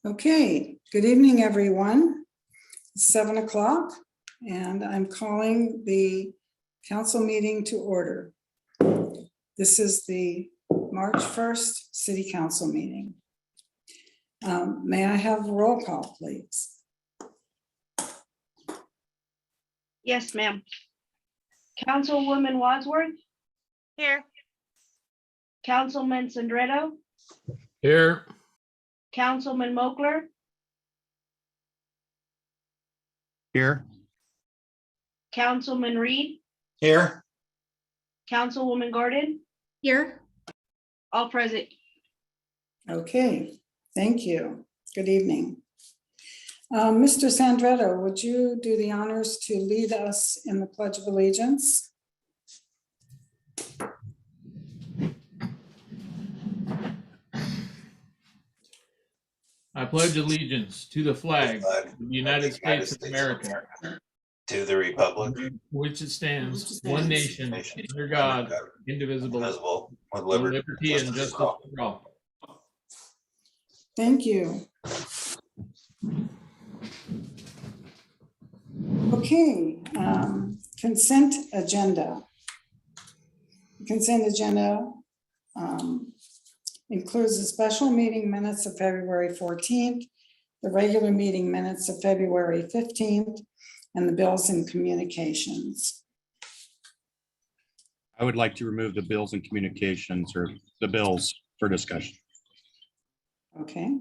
Okay, good evening, everyone. It's 7 o'clock, and I'm calling the council meeting to order. This is the March 1st City Council meeting. May I have a roll call, please? Yes, ma'am. Councilwoman Wadsworth, Here. Councilman Sandretto, Here. Councilman Moakler, Here. Councilman Reed, Here. Councilwoman Gordon, Here. all present. Okay, thank you. Good evening. Mr. Sandretto, would you do the honors to lead us in the Pledge of Allegiance? I pledge allegiance to the flag of the United States of America, To the republic. which it stands, one nation, under God, indivisible, Indivisible, with with liberty liberty and justice for all. for all. Thank you. Okay, consent agenda. Consent agenda includes the special meeting minutes of February 14th, the regular meeting minutes of February 15th, and the bills and communications. I would like to remove the bills and communications, or the bills, for discussion. Okay.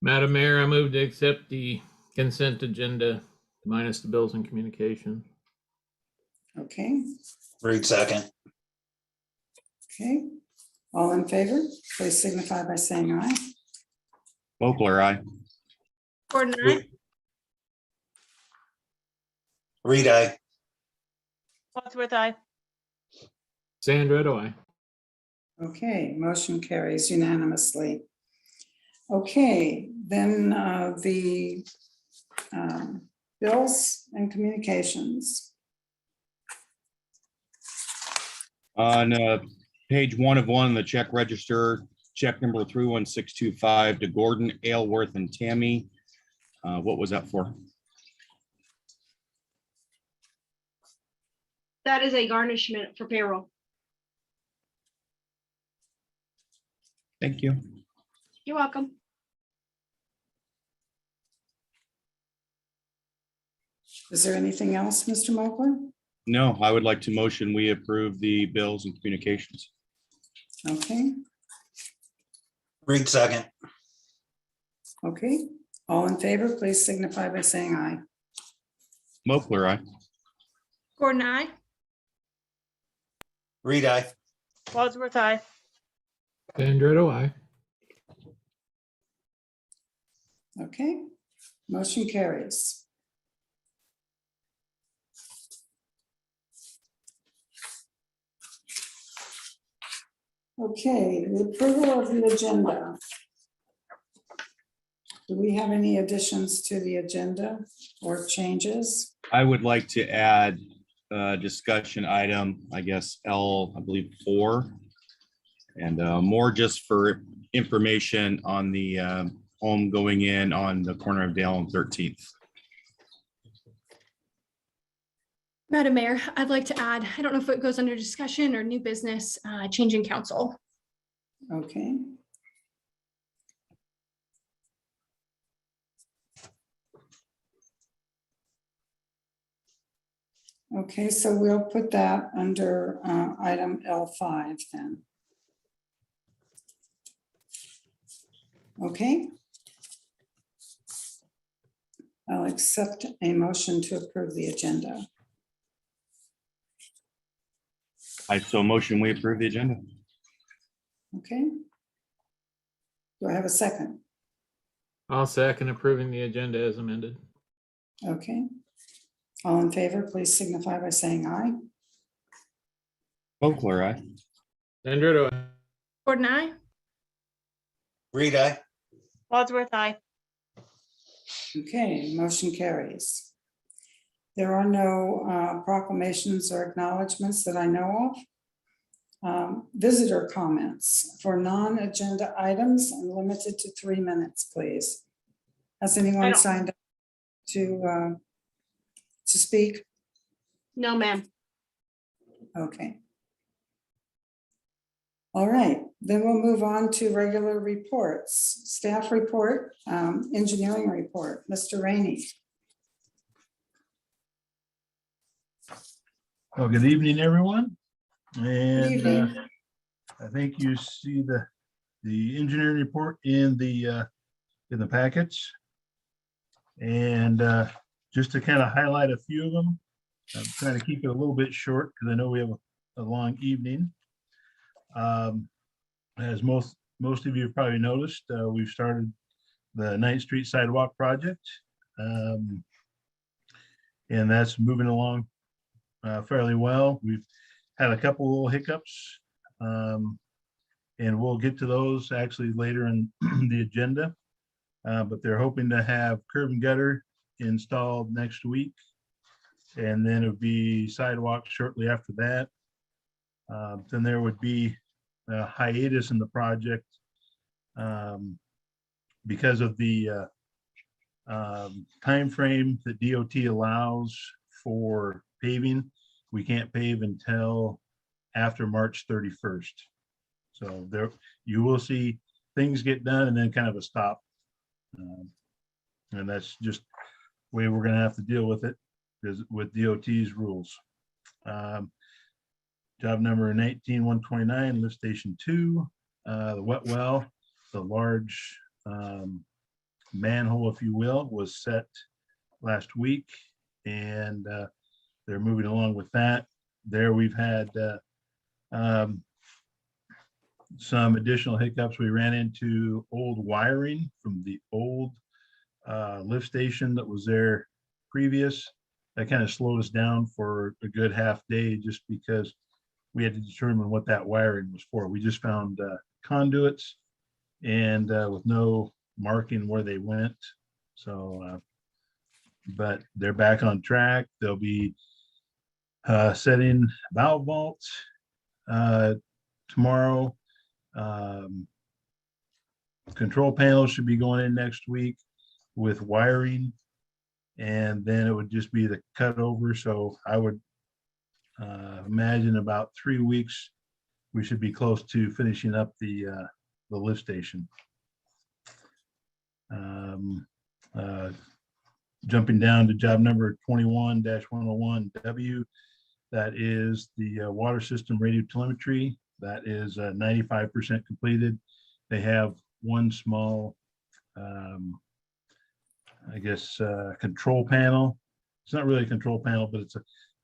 Madam Mayor, I move to accept the consent agenda minus the bills and communication. Okay, Read second. okay. All in favor, please signify by saying aye. Moakler, aye. Gordon, aye. Reed, aye. Wadsworth, aye. Sandretto, aye. Okay, motion carries unanimously. Okay, then the bills and communications. On page 1 of 1, the check register, check number 31625 to Gordon, Aylworth, and Tammy. What was that for? That is a garnishment for payroll. Thank you. You're welcome. Is there anything else, Mr. Moakler? No, I would like to motion we approve the bills and communications. Okay, Read second. okay. All in favor, please signify by saying aye. Moakler, aye. Gordon, aye. Reed, aye. Wadsworth, aye. Sandretto, aye. Okay, motion carries. Okay, the approval of the agenda. Do we have any additions to the agenda or changes? I would like to add a discussion item, I guess, I believe 4. And more just for information on the home going in on the corner of Dale and 13th. Madam Mayor, I'd like to add, I don't know if it goes under discussion or new business, change in council. Okay. Okay, so we'll put that under item L5 then. Okay. I'll accept a motion to approve the agenda. I so motion we approve the agenda. Okay. Do I have a second? I'll second approving the agenda as amended. Okay. All in favor, please signify by saying aye. Moakler, aye. Sandretto, aye. Gordon, aye. Reed, aye. Wadsworth, aye. Okay, motion carries. There are no proclamations or acknowledgements that I know of. Visitor comments for non-agenda items and limited to 3 minutes, please. Has I anyone don't- signed up to speak? No, ma'am. Okay. All right, then we'll move on to regular reports. Staff report, engineering report, Mr. Rainey. Well, good evening, everyone. And evening. I think you see the engineering report in the packets. And just to kind of highlight a few of them, I'm trying to keep it a little bit short because I know we have a long evening. As most of you have probably noticed, we've started the 9th Street sidewalk project. And that's moving along fairly well. We've had a couple little hiccups, and we'll get to those actually later in the agenda. But they're hoping to have curb and gutter installed next week, and then it'll be sidewalks shortly after that. Then there would be a hiatus in the project because of the time frame that DOT allows for paving. We can't pave until after March 31st. So there you will see things get done and then kind of a stop. And that's just the way we're going to have to deal with it, because with DOT's rules. Job number 19-129, lift station 2, the wet well, the large manhole, if you will, was set last week, and they're moving along with that. There we've had some additional hiccups. We ran into old wiring from the old lift station that was there previous. That kind of slowed us down for a good half day just because we had to determine what that wiring was for. We just found conduits and with no marking where they went. So, but they're back on track. They'll be setting valve vaults tomorrow. Control panels should be going in next week with wiring, and then it would just be the cut over. So I would imagine about 3 weeks we should be close to finishing up the lift station. Jumping down to job number 21-101W, that is the water system radio telemetry. That is 95% completed. They have one small, I guess, control panel. It's not really a control panel, but it's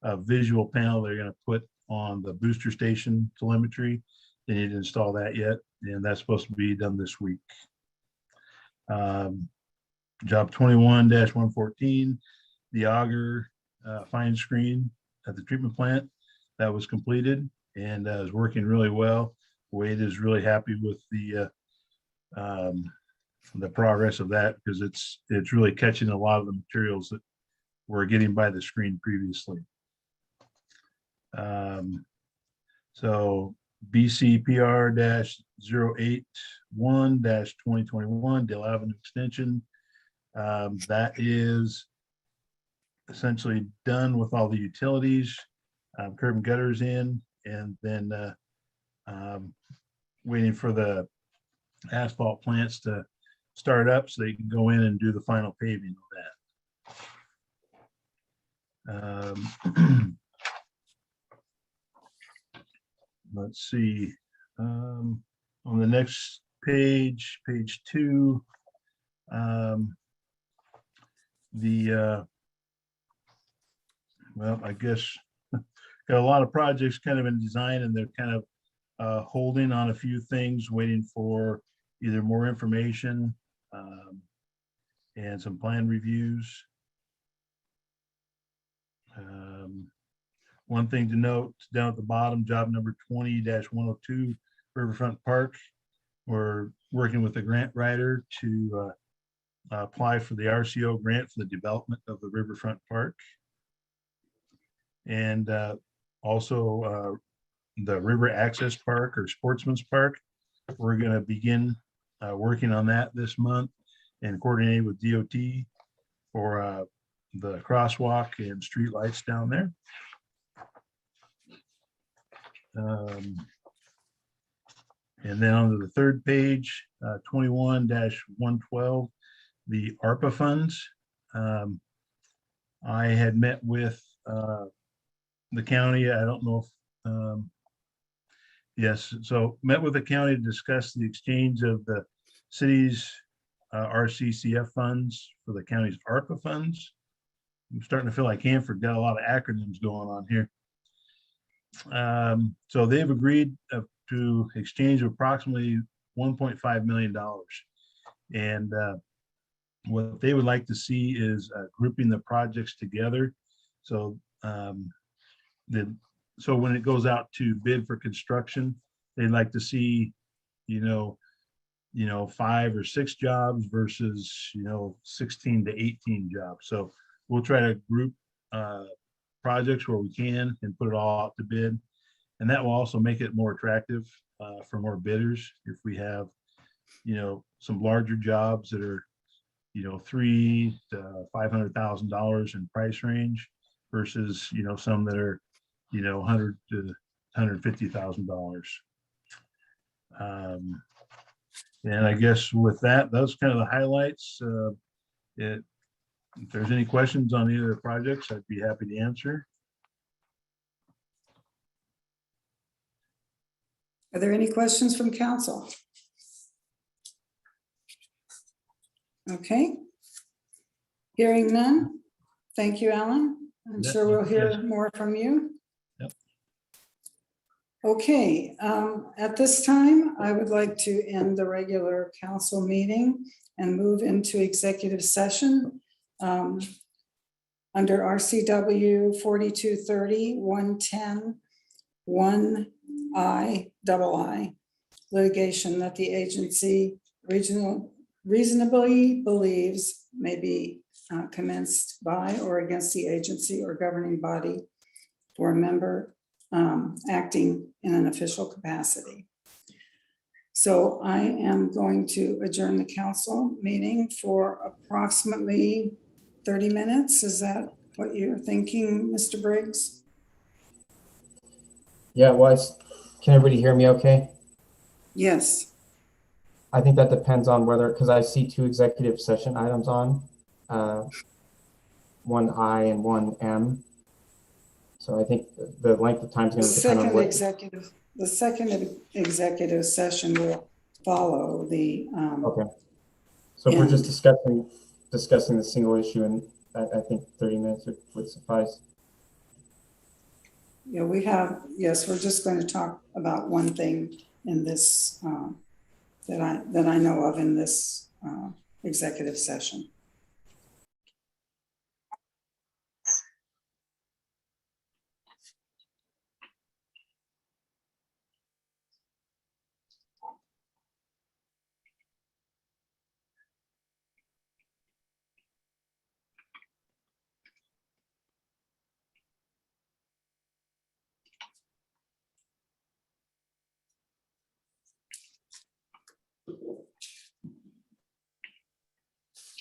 a visual panel they're going to put on the booster station telemetry. They need to install that yet, and that's supposed to be done this week. Job 21-114, the auger fine screen at the treatment plant, that was completed and is working really well. Wade is really happy with the progress of that, because it's really catching a lot of the materials that we're getting by the screen previously. So BCPR-081-2021 Dale Avenue Extension, that is essentially done with all the utilities, curb and gutters in, and then waiting for the asphalt plants to start up so they can go in and do the final paving of that. Let's see, on the next page, page 2, well, I guess got a lot of projects kind of in design, and they're kind of holding on a few things, waiting for either more information and some plan reviews. One thing to note down at the bottom, job number 20-102 Riverfront Park. We're working with the grant writer to apply for the RCO grant for the development of the Riverfront Park. And also the River Access Park or Sportsman's Park. We're going to begin working on that this month and coordinate with DOT for the crosswalk and street lights down there. And then on to the third page, 21-112, the ARPA funds. I had met with the county. I don't know if, yes, so met with the county to discuss the exchange of the city's RCCF funds for the county's ARPA funds. I'm starting to feel like Hanford got a lot of acronyms going on here. So they've agreed to exchange approximately $1.5 million. And what they would like to see is grouping the projects together. So so when it goes out to bid for construction, they'd like to see, 5 or 6 jobs versus, 16 to 18 jobs. So we'll try to group projects where we can and put it all out to bid. And that will also make it more attractive for more bidders if we have, some larger jobs that are, $300,000 to $500,000 in price range versus, some that are, $100,000 to $150,000. And I guess with that, those kind of the highlights. If there's any questions on either of the projects, I'd be happy to answer. Are there any questions from council? Okay. Hearing none. Thank you, Alan. I'm Yeah, sure we'll hear yes. more from you. Yep. Okay, at this time, I would like to end the regular council meeting and move into executive session. Under RCW 4230 110 1I litigation that the agency reasonably believes may be commenced by or against the agency or governing body for a member acting in an official capacity. So I am going to adjourn the council meeting for approximately 30 minutes. Is that what you're thinking, Mr. Briggs? Yeah, can everybody hear me okay? Yes. I think that depends on whether, because I see 2 executive session items on, 1I and 1M. So I think the length of time is going to depend on what. The second executive session will follow the. Okay. So if we're just discussing the single issue, and I think 30 minutes would suffice. Yeah, yes, we're just going to talk about one thing in this, that I know of in this executive session.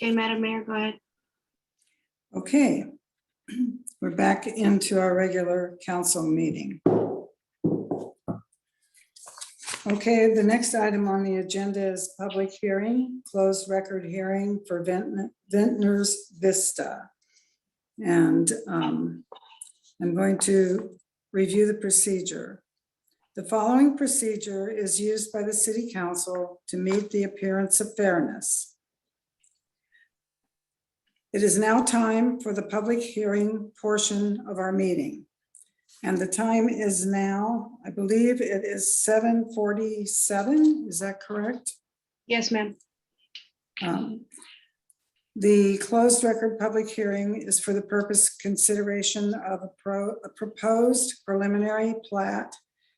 Okay, Madam Mayor, go ahead. Okay, we're back into our regular council meeting. Okay, the next item on the agenda is public hearing, closed record hearing for Vintners Vista. And I'm going to review the procedure. The following procedure is used by the City Council to meet the appearance of fairness. It is now time for the public hearing portion of our meeting. And the time is now, I believe it is 7:47, is that correct? Yes, ma'am. The closed record public hearing is for the purpose consideration of a proposed preliminary plat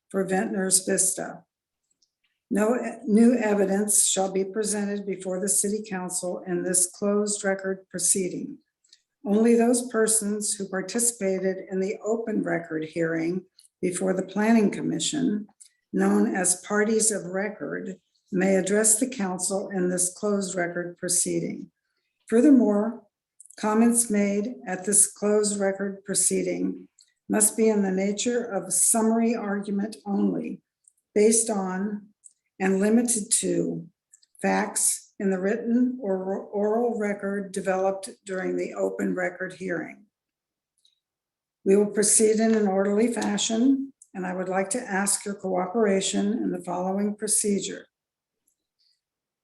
for Vintners Vista. No new evidence shall be presented before the City Council in this closed record proceeding. Only those persons who participated in the open record hearing before the Planning Commission, known as parties of record, may address the council in this closed record proceeding. Furthermore, comments made at this closed record proceeding must be in the nature of a summary argument only, based on and limited to facts in the written or oral record developed during the open record hearing. We will proceed in an orderly fashion, and I would like to ask your cooperation in the following procedure.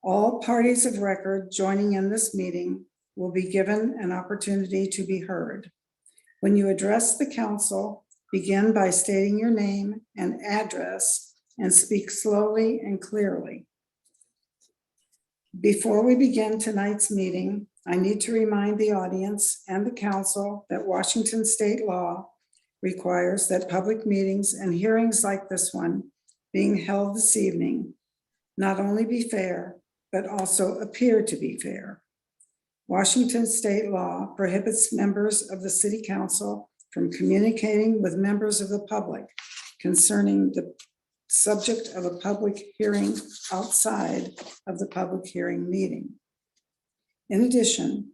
All parties of record joining in this meeting will be given an opportunity to be heard. When you address the council, begin by stating your name and address and speak slowly and clearly. Before we begin tonight's meeting, I need to remind the audience and the council that Washington state law requires that public meetings and hearings like this one being held this evening not only be fair, but also appear to be fair. Washington state law prohibits members of the city council from communicating with members of the public concerning the subject of a public hearing outside of the public hearing meeting. In addition,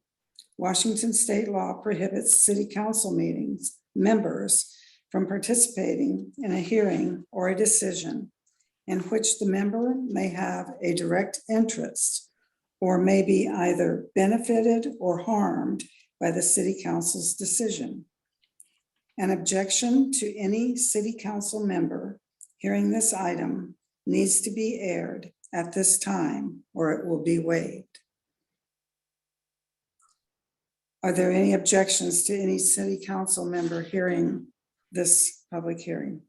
Washington state law prohibits city council meetings members from participating in a hearing or a decision in which the member may have a direct interest or may be either benefited or harmed by the city council's decision. An objection to any city council member hearing this item needs to be aired at this time or it will be waived. Are there any objections to any city council member hearing this public hearing?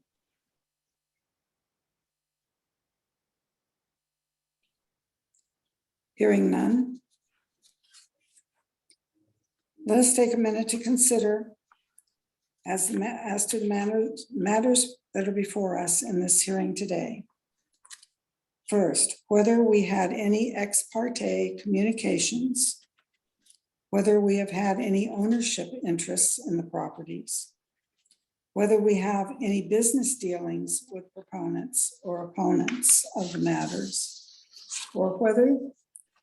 Hearing none. Let us take a minute to consider as to the matters that are before us in this hearing today. First, whether we had any ex parte communications, whether we have had any ownership interests in the properties, whether we have any business dealings with proponents or opponents of the matters, or whether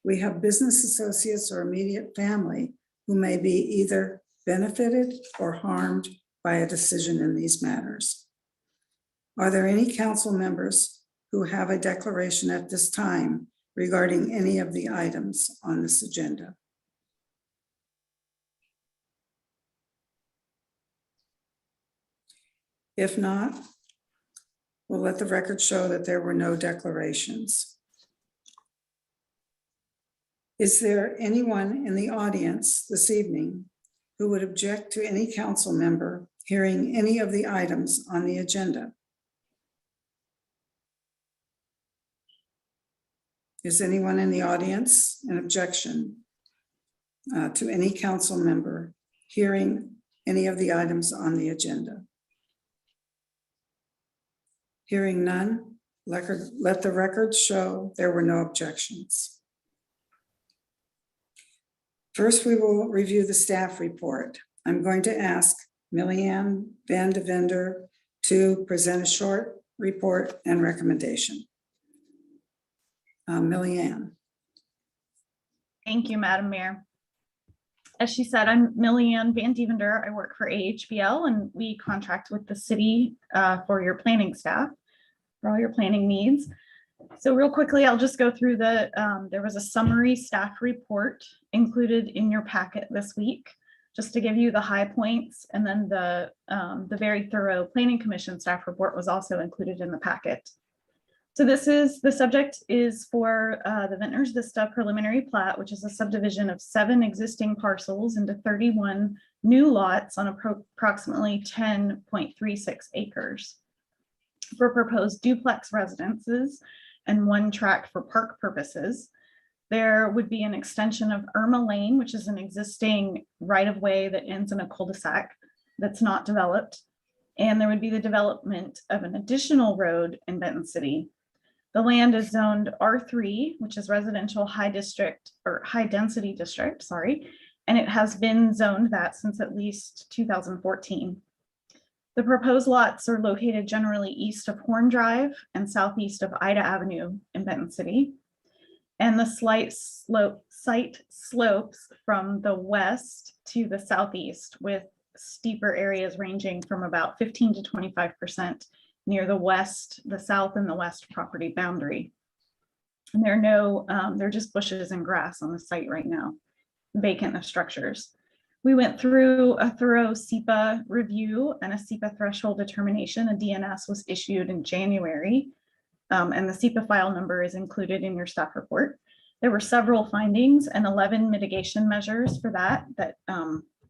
we have business associates or immediate family who may be either benefited or harmed by a decision in these matters. Are there any council members who have a declaration at this time regarding any of the items on this agenda? If not, we'll let the record show that there were no declarations. Is there anyone in the audience this evening who would object to any council member hearing any of the items on the agenda? Is anyone in the audience an objection to any council member hearing any of the items on the agenda? Hearing none, let the record show there were no objections. First, we will review the staff report. I'm going to ask Millyanne Van de Vender to present a short report and recommendation. Millyanne. Thank you, Madam Mayor. As she said, I'm Millyanne Van Devender. I work for AHBL and we contract with the city for your planning staff, for all your planning needs. So real quickly, I'll just go through there was a summary staff report included in your packet this week, just to give you the high points. And then the very thorough Planning Commission staff report was also included in the packet. So the subject is for the Ventnors Vista preliminary plat, which is a subdivision of 7 existing parcels into 31 new lots on approximately 10.36 acres for proposed duplex residences and 1 tract for park purposes. There would be an extension of Irma Lane, which is an existing right-of-way that ends in a cul-de-sac that's not developed. And there would be the development of an additional road in Benton City. The land is zoned R3, which is residential high density district, and it has been zoned that since at least 2014. The proposed lots are located generally east of Horn Drive and southeast of Ida Avenue in Benton City. And the site slopes from the west to the southeast, with steeper areas ranging from about 15 to 25% near the west, the south and the west property boundary. And there are no, they're just bushes and grass on the site right now, vacant of structures. We went through a thorough SEPA review and a SEPA threshold determination. A DNS was issued in January, and the SEPA file number is included in your staff report. There were several findings and 11 mitigation measures for that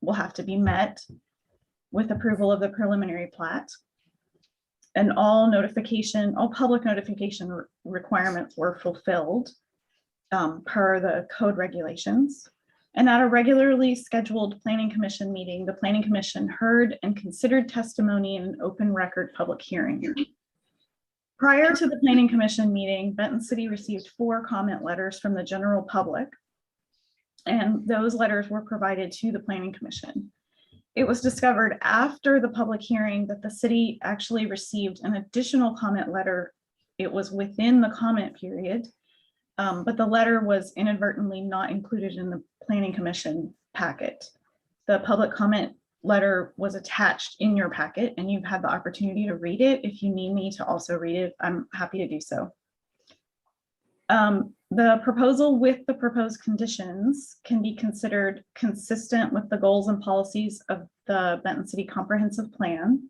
will have to be met with approval of the preliminary plat. And all public notification requirements were fulfilled per the code regulations. And at a regularly scheduled planning commission meeting, the planning commission heard and considered testimony in an open record public hearing. Prior to the planning commission meeting, Benton City received 4 comment letters from the general public, and those letters were provided to the planning commission. It was discovered after the public hearing that the city actually received an additional comment letter. It was within the comment period, but the letter was inadvertently not included in the planning commission packet. The public comment letter was attached in your packet, and you've had the opportunity to read it. If you need me to also read it, I'm happy to do so. The proposal with the proposed conditions can be considered consistent with the goals and policies of the Benton City Comprehensive Plan,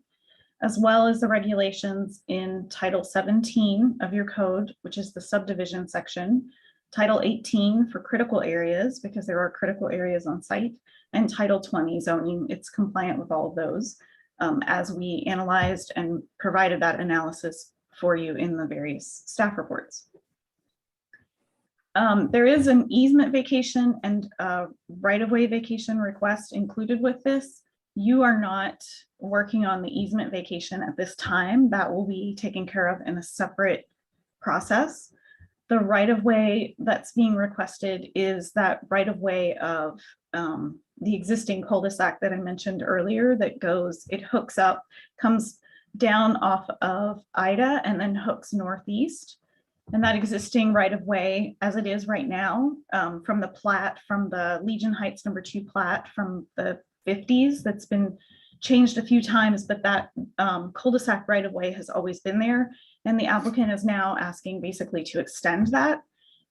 as well as the regulations in Title 17 of your code, which is the subdivision section, Title 18 for critical areas, because there are critical areas on site, and Title 20 zoning. It's compliant with all of those, as we analyzed and provided that analysis for you in the various staff reports. There is an easement vacation and right-of-way vacation request included with this. You are not working on the easement vacation at this time. That will be taken care of in a separate process. The right-of-way that's being requested is that right-of-way of the existing cul-de-sac that I mentioned earlier that goes, it hooks up, comes down off of Ida and then hooks northeast. And that existing right-of-way, as it is right now, from the plat, from the Legion Heights #2 plat from the 50s, that's been changed a few times, but that cul-de-sac right-of-way has always been there. And the applicant is now asking basically to extend that.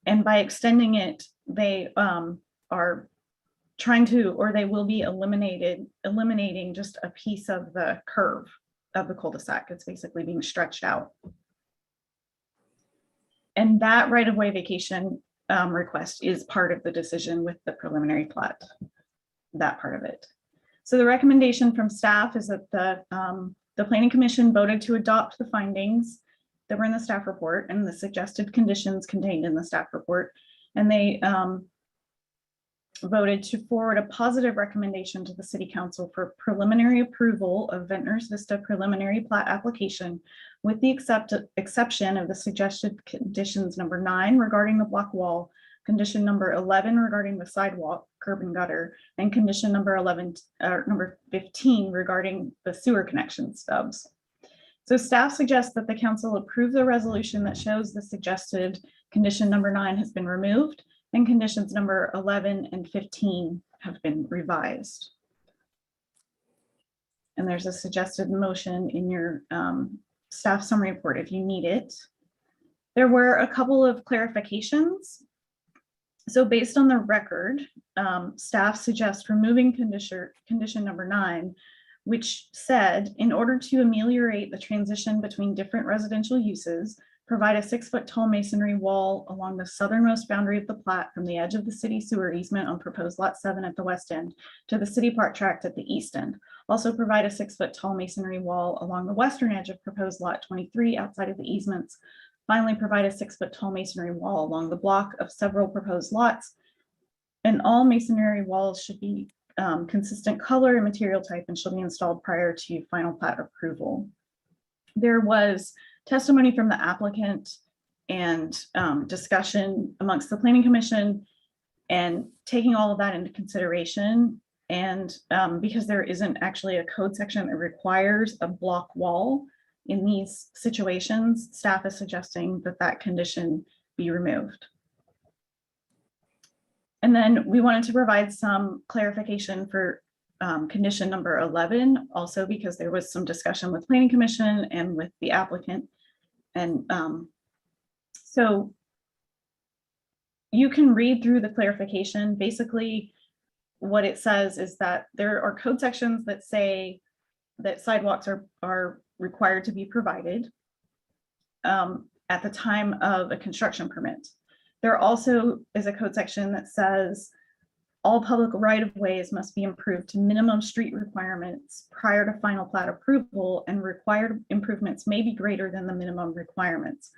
And by extending it, they are trying to, or they will be eliminating just a piece of the curve of the cul-de-sac. It's basically being stretched out. And that right-of-way vacation request is part of the decision with the preliminary plat, that part of it. So the recommendation from staff is that the planning commission voted to adopt the findings that were in the staff report and the suggested conditions contained in the staff report. And they voted to forward a positive recommendation to the city council for preliminary approval of Ventnor's Vista preliminary plat application, with the exception of the suggested conditions number 9 regarding the block wall, condition number 11 regarding the sidewalk, curb and gutter, and condition number 15 regarding the sewer connection stubs. So staff suggests that the council approve the resolution that shows the suggested condition number 9 has been removed and conditions number 11 and 15 have been revised. And there's a suggested motion in your staff summary report if you need it. There were a couple of clarifications. So based on the record, staff suggests removing condition number 9, which said, in order to ameliorate the transition between different residential uses, provide a 6-foot tall masonry wall along the southernmost boundary of the plat from the edge of the city sewer easement on proposed lot 7 at the west end to the city park tract at the east end. Also provide a 6-foot tall masonry wall along the western edge of proposed lot 23 outside of the easements. Finally, provide a 6-foot tall masonry wall along the block of several proposed lots. And all masonry walls should be consistent color and material type and shall be installed prior to final plat approval. There was testimony from the applicant and discussion amongst the planning commission And taking all of that into consideration, and because there isn't actually a code section that requires a block wall in these situations, staff is suggesting that that condition be removed. And then we wanted to provide some clarification for condition number 11, also because there was some discussion with Planning Commission and with the applicant. And so you can read through the clarification. Basically, what it says is that there are code sections that say that sidewalks are required to be provided at the time of a construction permit. There also is a code section that says all public right-of-ways must be improved to minimum street requirements prior to final plat approval, and required improvements may be greater than the minimum requirements.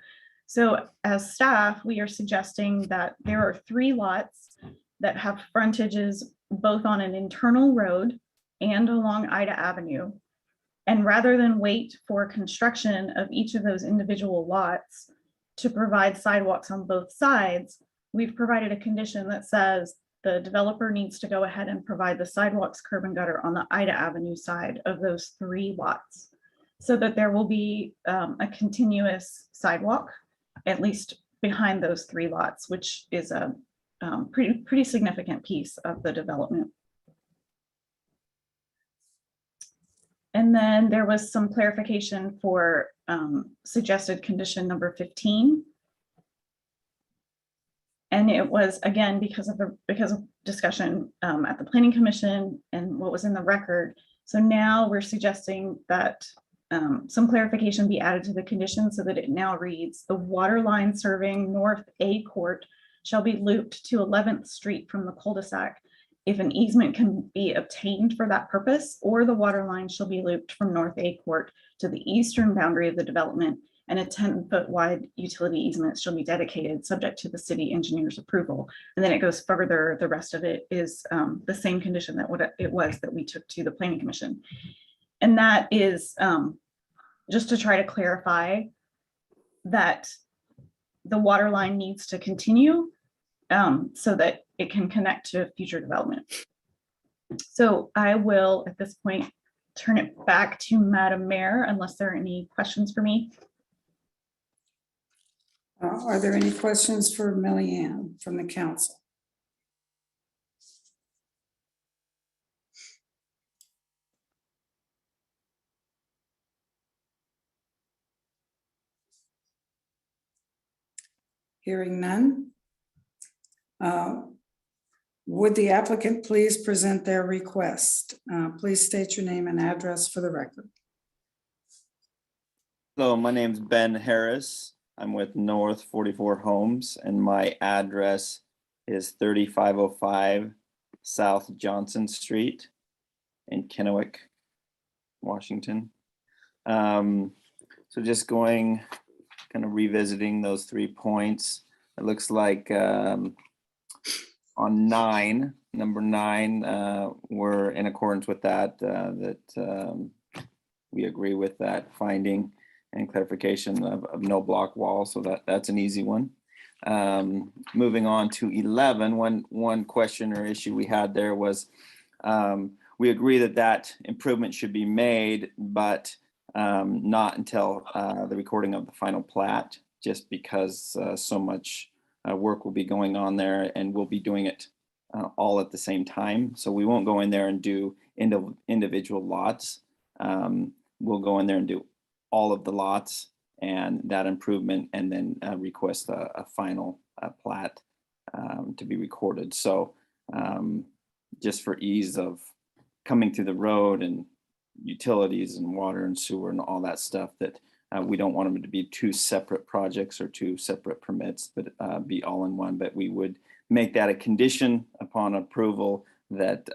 So as staff, we are suggesting that there are 3 lots that have frontages both on an internal road and along Ida Avenue. And rather than wait for construction of each of those individual lots to provide sidewalks on both sides, we've provided a condition that says the developer needs to go ahead and provide the sidewalks, curb and gutter on the Ida Avenue side of those 3 lots, so that there will be a continuous sidewalk, at least behind those 3 lots, which is a pretty significant piece of the development. And then there was some clarification for suggested condition number 15. And it was, again, because of discussion at the Planning Commission and what was in the record. So now we're suggesting that some clarification be added to the condition so that it now reads: the water line serving North A Court shall be looped to 11th Street from the cul-de-sac if an easement can be obtained for that purpose, or the water line shall be looped from North A Court to the eastern boundary of the development, and a 10-foot wide utility easement shall be dedicated, subject to the city engineer's approval. And then it goes further. The rest of it is the same condition that what it was that we took to the Planning Commission. And that is just to try to clarify that the water line needs to continue so that it can connect to future development. So I will, at this point, turn it back to Madam Mayor, unless there are any questions for me. Are there any questions for Millyanne from the council? Hearing none. Would the applicant please present their request? Please state your name and address for the record. Hello, my name's Ben Harris. I'm with North 44 Homes, and my address is 3505 South Johnson Street in Kennewick, Washington. So just going, kind of revisiting those 3 points. It looks like on number nine, we're in accordance with that, we agree with that finding and clarification of no block wall. So that's an easy one. Moving on to 11, one question or issue we had there was we agree that improvement should be made, but not until the recording of the final plat, just because so much work will be going on there, and we'll be doing it all at the same time. So we won't go in there and do individual lots. We'll go in there and do all of the lots and that improvement, and then request a final plat to be recorded. So just for ease of coming through the road and utilities and water and sewer and all that stuff, that we don't want them to be 2 separate projects or 2 separate permits, but be all in one. But we would make that a condition upon approval that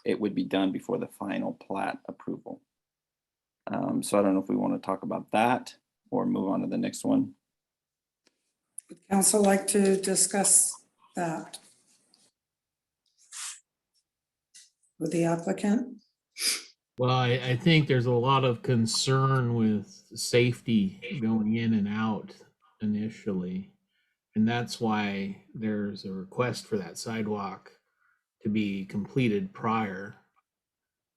it would be done before the final plat approval. So I don't know if we want to talk about that or move on to the next one. Would council like to discuss that with the applicant? Well, I think there's a lot of concern with safety going in and out initially. And that's why there's a request for that sidewalk to be completed prior,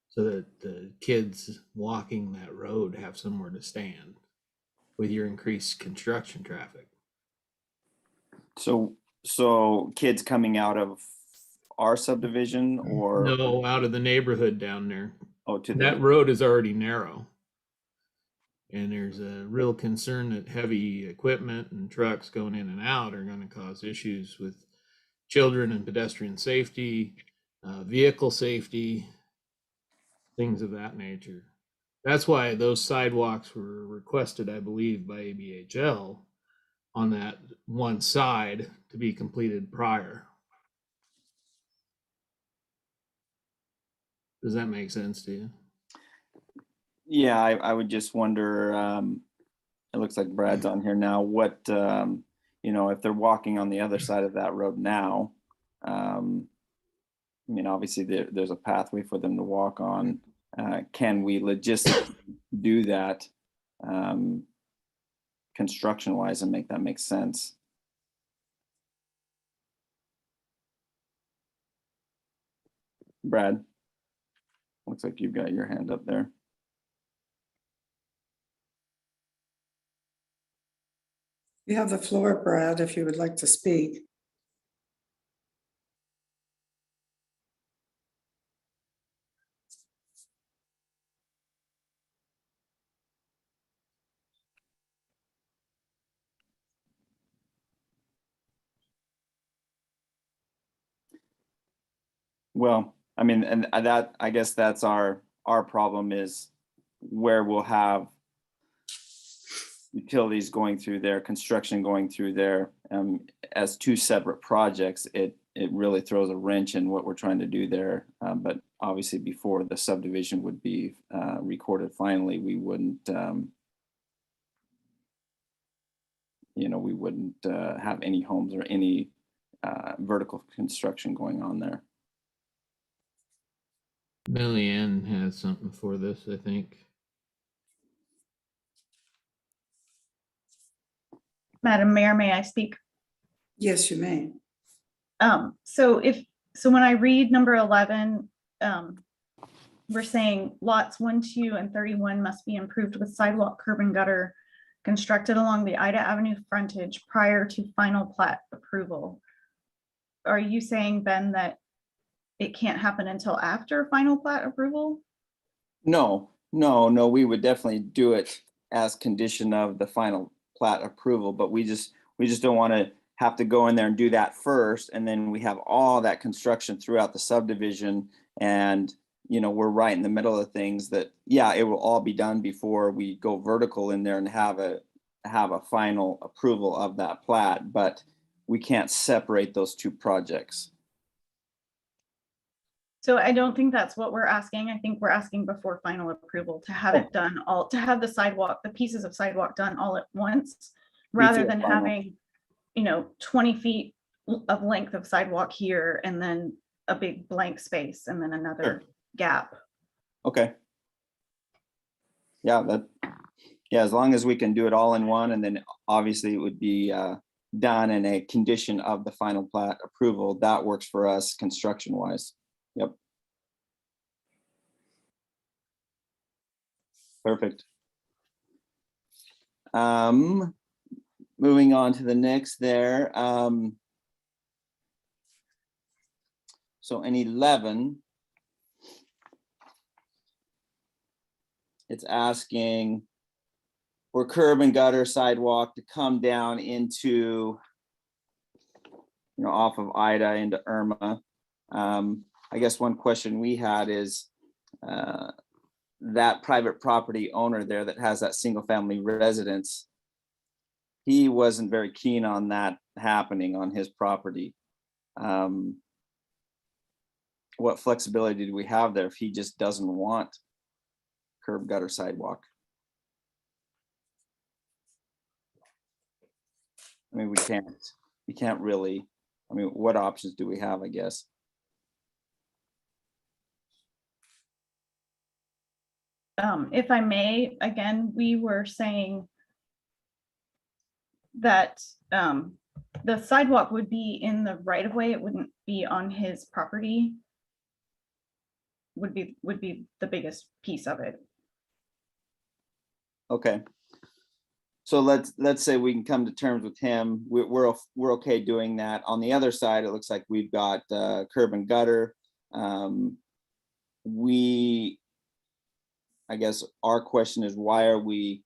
so that the kids walking that road have somewhere to stand with your increased construction traffic. So kids coming out of our subdivision or? No, out of the neighborhood down there. Oh, to That the, road is already narrow. And there's a real concern that heavy equipment and trucks going in and out are going to cause issues with children and pedestrian safety, vehicle safety, things of that nature. That's why those sidewalks were requested, I believe, by ABHL on that one side to be completed prior. Does that make sense to you? yeah, I would just wonder, it looks like Brad's on here now, what, if they're walking on the other side of that road now, I mean, obviously there's a pathway for them to walk on. Can we logistically do that construction wise and make that make sense? Brad, looks like you've got your hand up there. You have the floor, Brad, if you would like to speak. Well, I mean, and that, I guess that's our problem is where we'll have utilities going through there, construction going through there, as two separate projects. It really throws a wrench in what we're trying to do there. But obviously before the subdivision would be recorded finally, we wouldn't, we wouldn't have any homes or any vertical construction going on there. Mary Ann has something for this, I think. Madam Mayor, may I speak? Yes, you may. So when I read number 11, we're saying lots 1, 2, and 31 must be improved with sidewalk, curb, and gutter constructed along the Ida Avenue frontage prior to final plat approval. Are you saying, Ben, that it can't happen until after final plat approval? No, we would definitely do it as condition of the final plat approval, but we just don't want to have to go in there and do that first, and then we have all that construction throughout the subdivision, and we're right in the middle of things that, yeah, it will all be done before we go vertical in there and have a final approval of that plat, but we can't separate those two projects. So I don't think that's what we're asking. I think we're asking before final approval to have it done to have the sidewalk, the pieces of sidewalk done all at once, rather than final. having, 20 feet of length of sidewalk here and then a big blank space and then another gap. Okay. Yeah, as long as we can do it all in one, and then obviously it would be done in a condition of the final plat approval, that works for us construction wise. Yep. Perfect. Moving on to the next there. So in 11, it's asking for curb and gutter sidewalk to come down into, off of Ida into Irma. I guess one question we had is that private property owner there that has that single family residence, he wasn't very keen on that happening on his property. What flexibility do we have there if he just doesn't want curb gutter sidewalk? I mean, we can't really, I mean, what options do we have, I guess? If I may, again, we were saying that the sidewalk would be in the right of way. It wouldn't be on his property. Would be the biggest piece of it. Okay. So let's say we can come to terms with him. We're okay doing that. On the other side, it looks like we've got curb and gutter. I guess our question is, why are we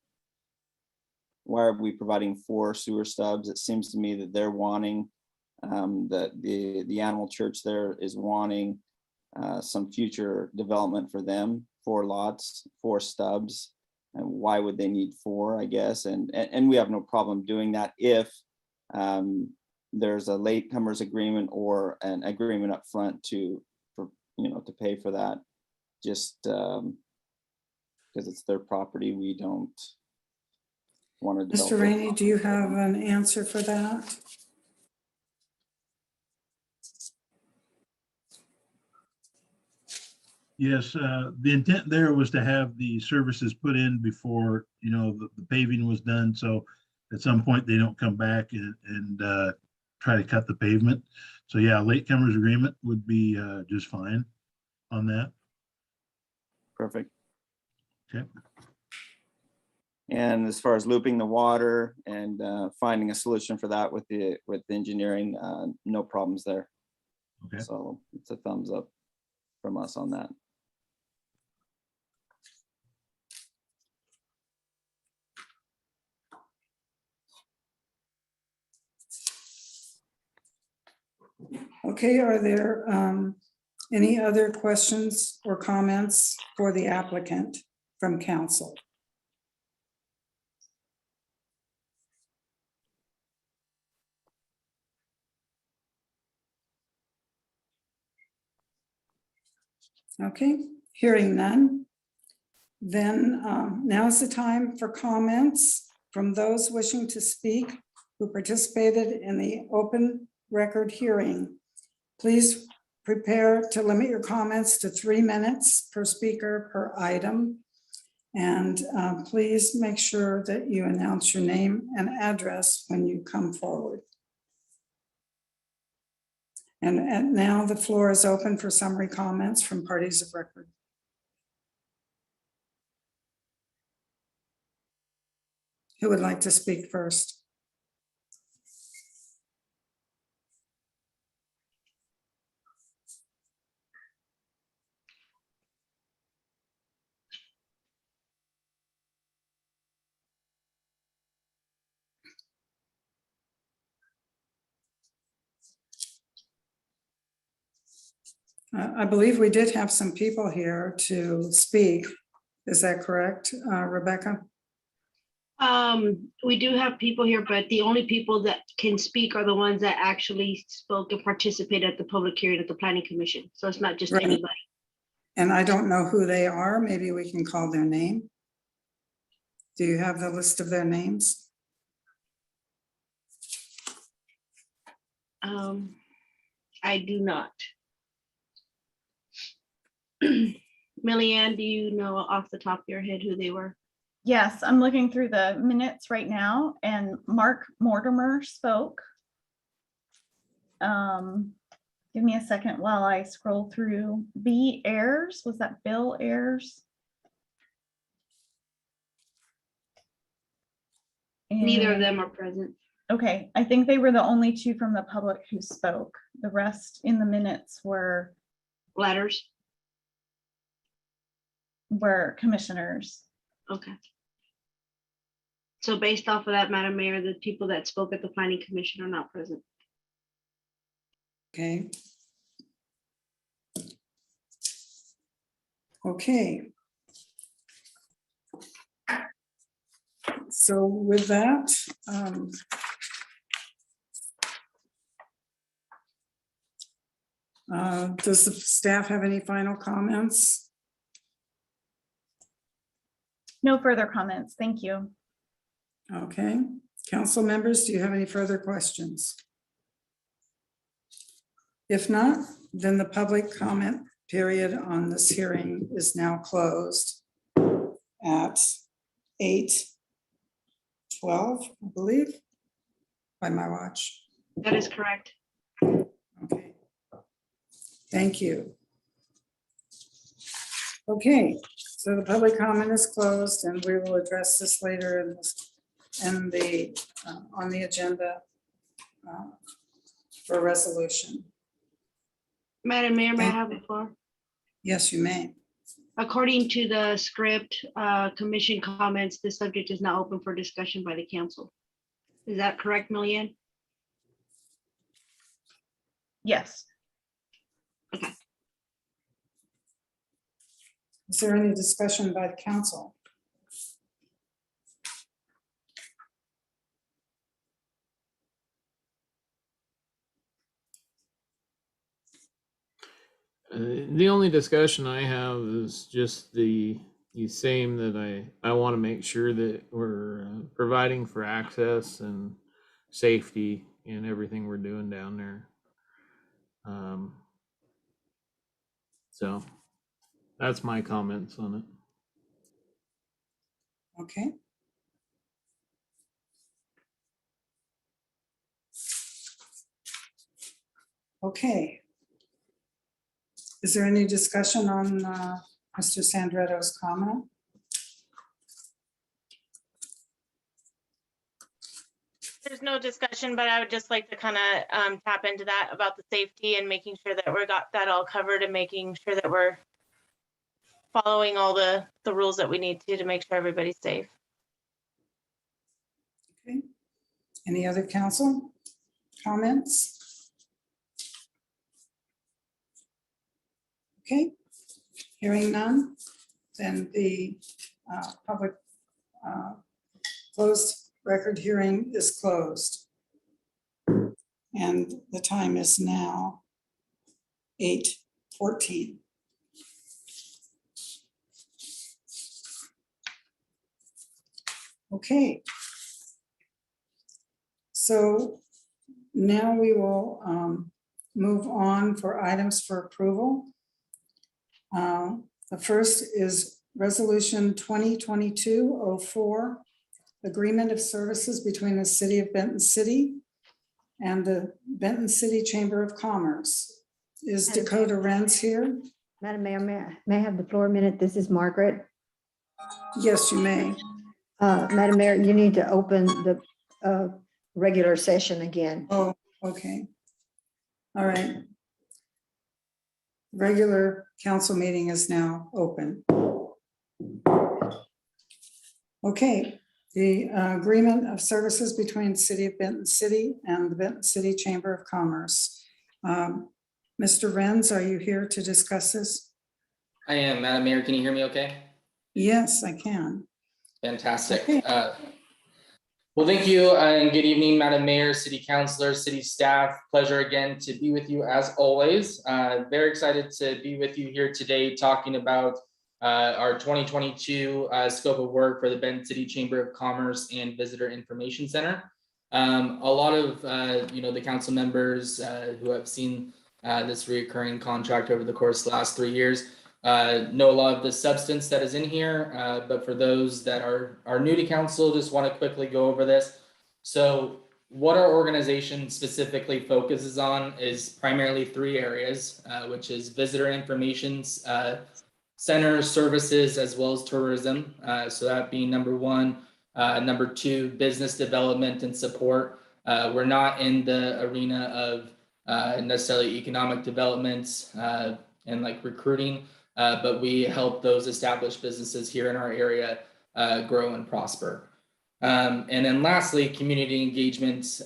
providing 4 sewer stubs? It seems to me that they're wanting, that the animal church there is wanting some future development for them, 4 lots, 4 stubs. And why would they need 4, I guess? And we have no problem doing that if there's a latecomers agreement or an agreement up front to pay for that. Just because it's their property, we don't want to. Mr. Rainey, do you have an answer for that? Yes, the intent there was to have the services put in before, the paving was done. So at some point they don't come back and try to cut the pavement. So yeah, latecomers agreement would be just fine on that. Perfect. Okay. And as far as looping the water and finding a solution for that with the engineering, no problems there. Okay. So it's a thumbs up from us on that. Okay, are there any other questions or comments for the applicant from council? Okay, hearing none. Then now is the time for comments from those wishing to speak who participated in the open record hearing. Please prepare to limit your comments to 3 minutes per speaker per item. And please make sure that you announce your name and address when you come forward. And now the floor is open for summary comments from parties of record. Who would like to speak first? I believe we did have some people here to speak. Is that correct, Rebecca? We do have people here, but the only people that can speak are the ones that actually spoke and participated at the public hearing at the planning commission. So it's not just Right. anybody. And I don't know who they are. Maybe we can call their name. Do you have the list of their names? I do not. Millyanne, do you know off the top of your head who they were? Yes, I'm looking through the minutes right now, and Mark Mortimer spoke. Give me a second while I scroll through. B. Ayers, was that Bill Ayers? Neither of And- them are present. Okay, I think they were the only 2 from the public who spoke. The rest in the minutes were Ladders. commissioners. Okay. So based off of that, Madam Mayor, the people that spoke at the planning commission are not present. Okay. Okay. So with that, does the staff have any final comments? No further comments. Thank you. Okay, council members, do you have any further questions? If not, then the public comment period on this hearing is now closed at 8:12, I believe, by my watch. That is correct. Okay. Thank you. Okay, so the public comment is closed and we will address this later in this, in the, on the agenda for resolution. Madam Mayor, may I have the floor? Yes, you may. According to the script, commission comments, this subject is now open for discussion by the council. Is that correct, Millian? Yes. Is there any discussion by the council? The only discussion I have is just the same that I want to make sure that we're providing for access and safety in everything we're doing down there. So that's my comments on it. Okay. Okay. Is there any discussion on Mr. Sandretto's comment? There's no discussion, but I would just like to kind of tap into that about the safety and making sure that we got that all covered and making sure that we're following all the rules that we need to make sure everybody's safe. Okay. Any other council comments? Okay, hearing none, then the public closed record hearing is closed. And the time is now 8:14. Okay. So now we will move on for items for approval. The first is Resolution 2022-04, Agreement of Services between the City of Benton City and the Benton City Chamber of Commerce. Is Dakota Renz here? Madam Mayor, may I have the floor a minute? This is Margaret. Yes, you may. Madam Mayor, you need to open the regular session again. Oh, okay. All right. Regular council meeting is now open. Okay, the agreement of services between City of Benton City and the Benton City Chamber of Commerce. Mr. Renz, are you here to discuss this? I am, Madam Mayor. Can you hear me okay? Yes, I can. Fantastic. Okay. Well, thank you and good evening, Madam Mayor, City Councilors, City staff. Pleasure again to be with you as always. Very excited to be with you here today talking about our 2022 scope of work for the Benton City Chamber of Commerce and Visitor Information Center. A lot of the council members who have seen this reoccurring contract over the course of the last 3 years know a lot of the substance that is in here, but for those that are new to council, just want to quickly go over this. So what our organization specifically focuses on is primarily 3 areas, which is visitor information center services, as well as tourism. So that being number 1. Number 2, business development and support. We're not in the arena of necessarily economic developments and like recruiting, but we help those established businesses here in our area grow and prosper. And then lastly, community engagement,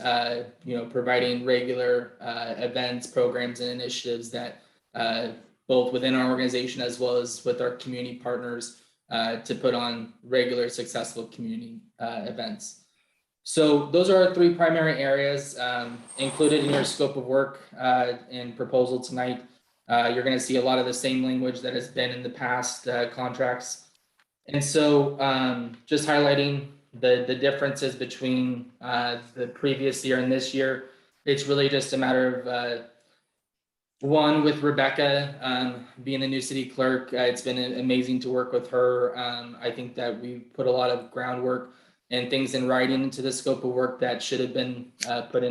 providing regular events, programs, and initiatives that both within our organization as well as with our community partners to put on regular successful community events. So those are our 3 primary areas included in your scope of work and proposal tonight. You're going to see a lot of the same language that has been in the past contracts. And so just highlighting the differences between the previous year and this year, it's really just a matter of one, with Rebecca being the new city clerk. It's been amazing to work with her. I think that we put a lot of groundwork and things in writing into the scope of work that should have been put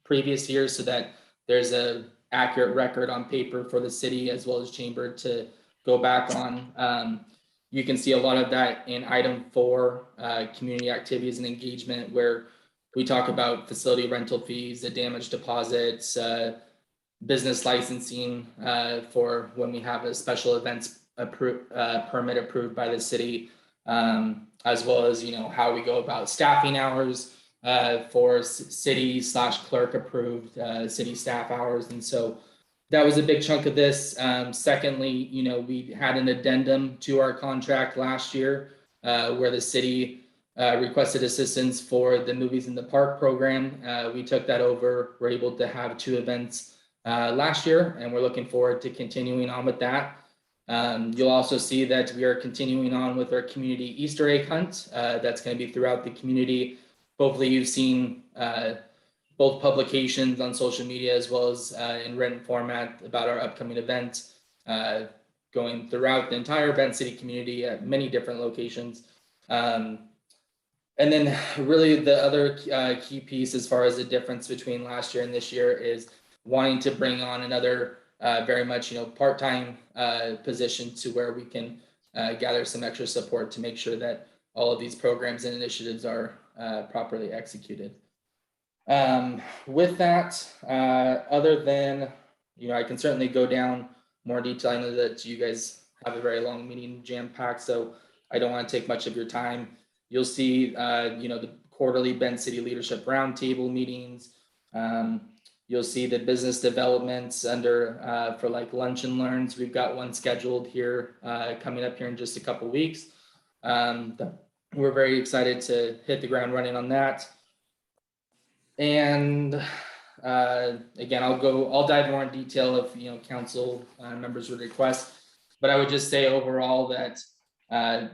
previous years so that there's a accurate record on paper for the city as well as chamber to go back on. You can see a lot of that in item 4, community activities and engagement, where we talk about facility rental fees, the damage deposits, business licensing for when we have a special events permit approved by the city, as well as, you know, how we go about staffing hours for city/clerk approved city staff hours. And so that was a big chunk of this. Secondly, you know, we had an addendum to our contract last year where the city requested assistance for the Movies in the Park program. We took that over. We're able to have 2 events last year, and we're looking forward to continuing on with that. You'll also see that we are continuing on with our community Easter egg hunt. That's going to be throughout the community. Hopefully you've seen both publications on social media as well as in written format about our upcoming event, going throughout the entire Bend City community at many different locations. And then really the other key piece as far as the difference between last year and this year is wanting to bring on another very much, you know, part-time position to where we can gather some extra support to make sure that all of these programs and initiatives are properly executed. With that, other than, you know, I can certainly go down more detail. I know that you guys have a very long meeting jam-packed, so I don't want to take much of your time. You'll see, you know, the quarterly Bend City Leadership Roundtable meetings. You'll see the business developments under for like lunch and learns. We've got one scheduled here coming up here in just a couple weeks. We're very excited to hit the ground running on that. And again, I'll dive more in detail if, you know, council members would request, but I would just say overall that,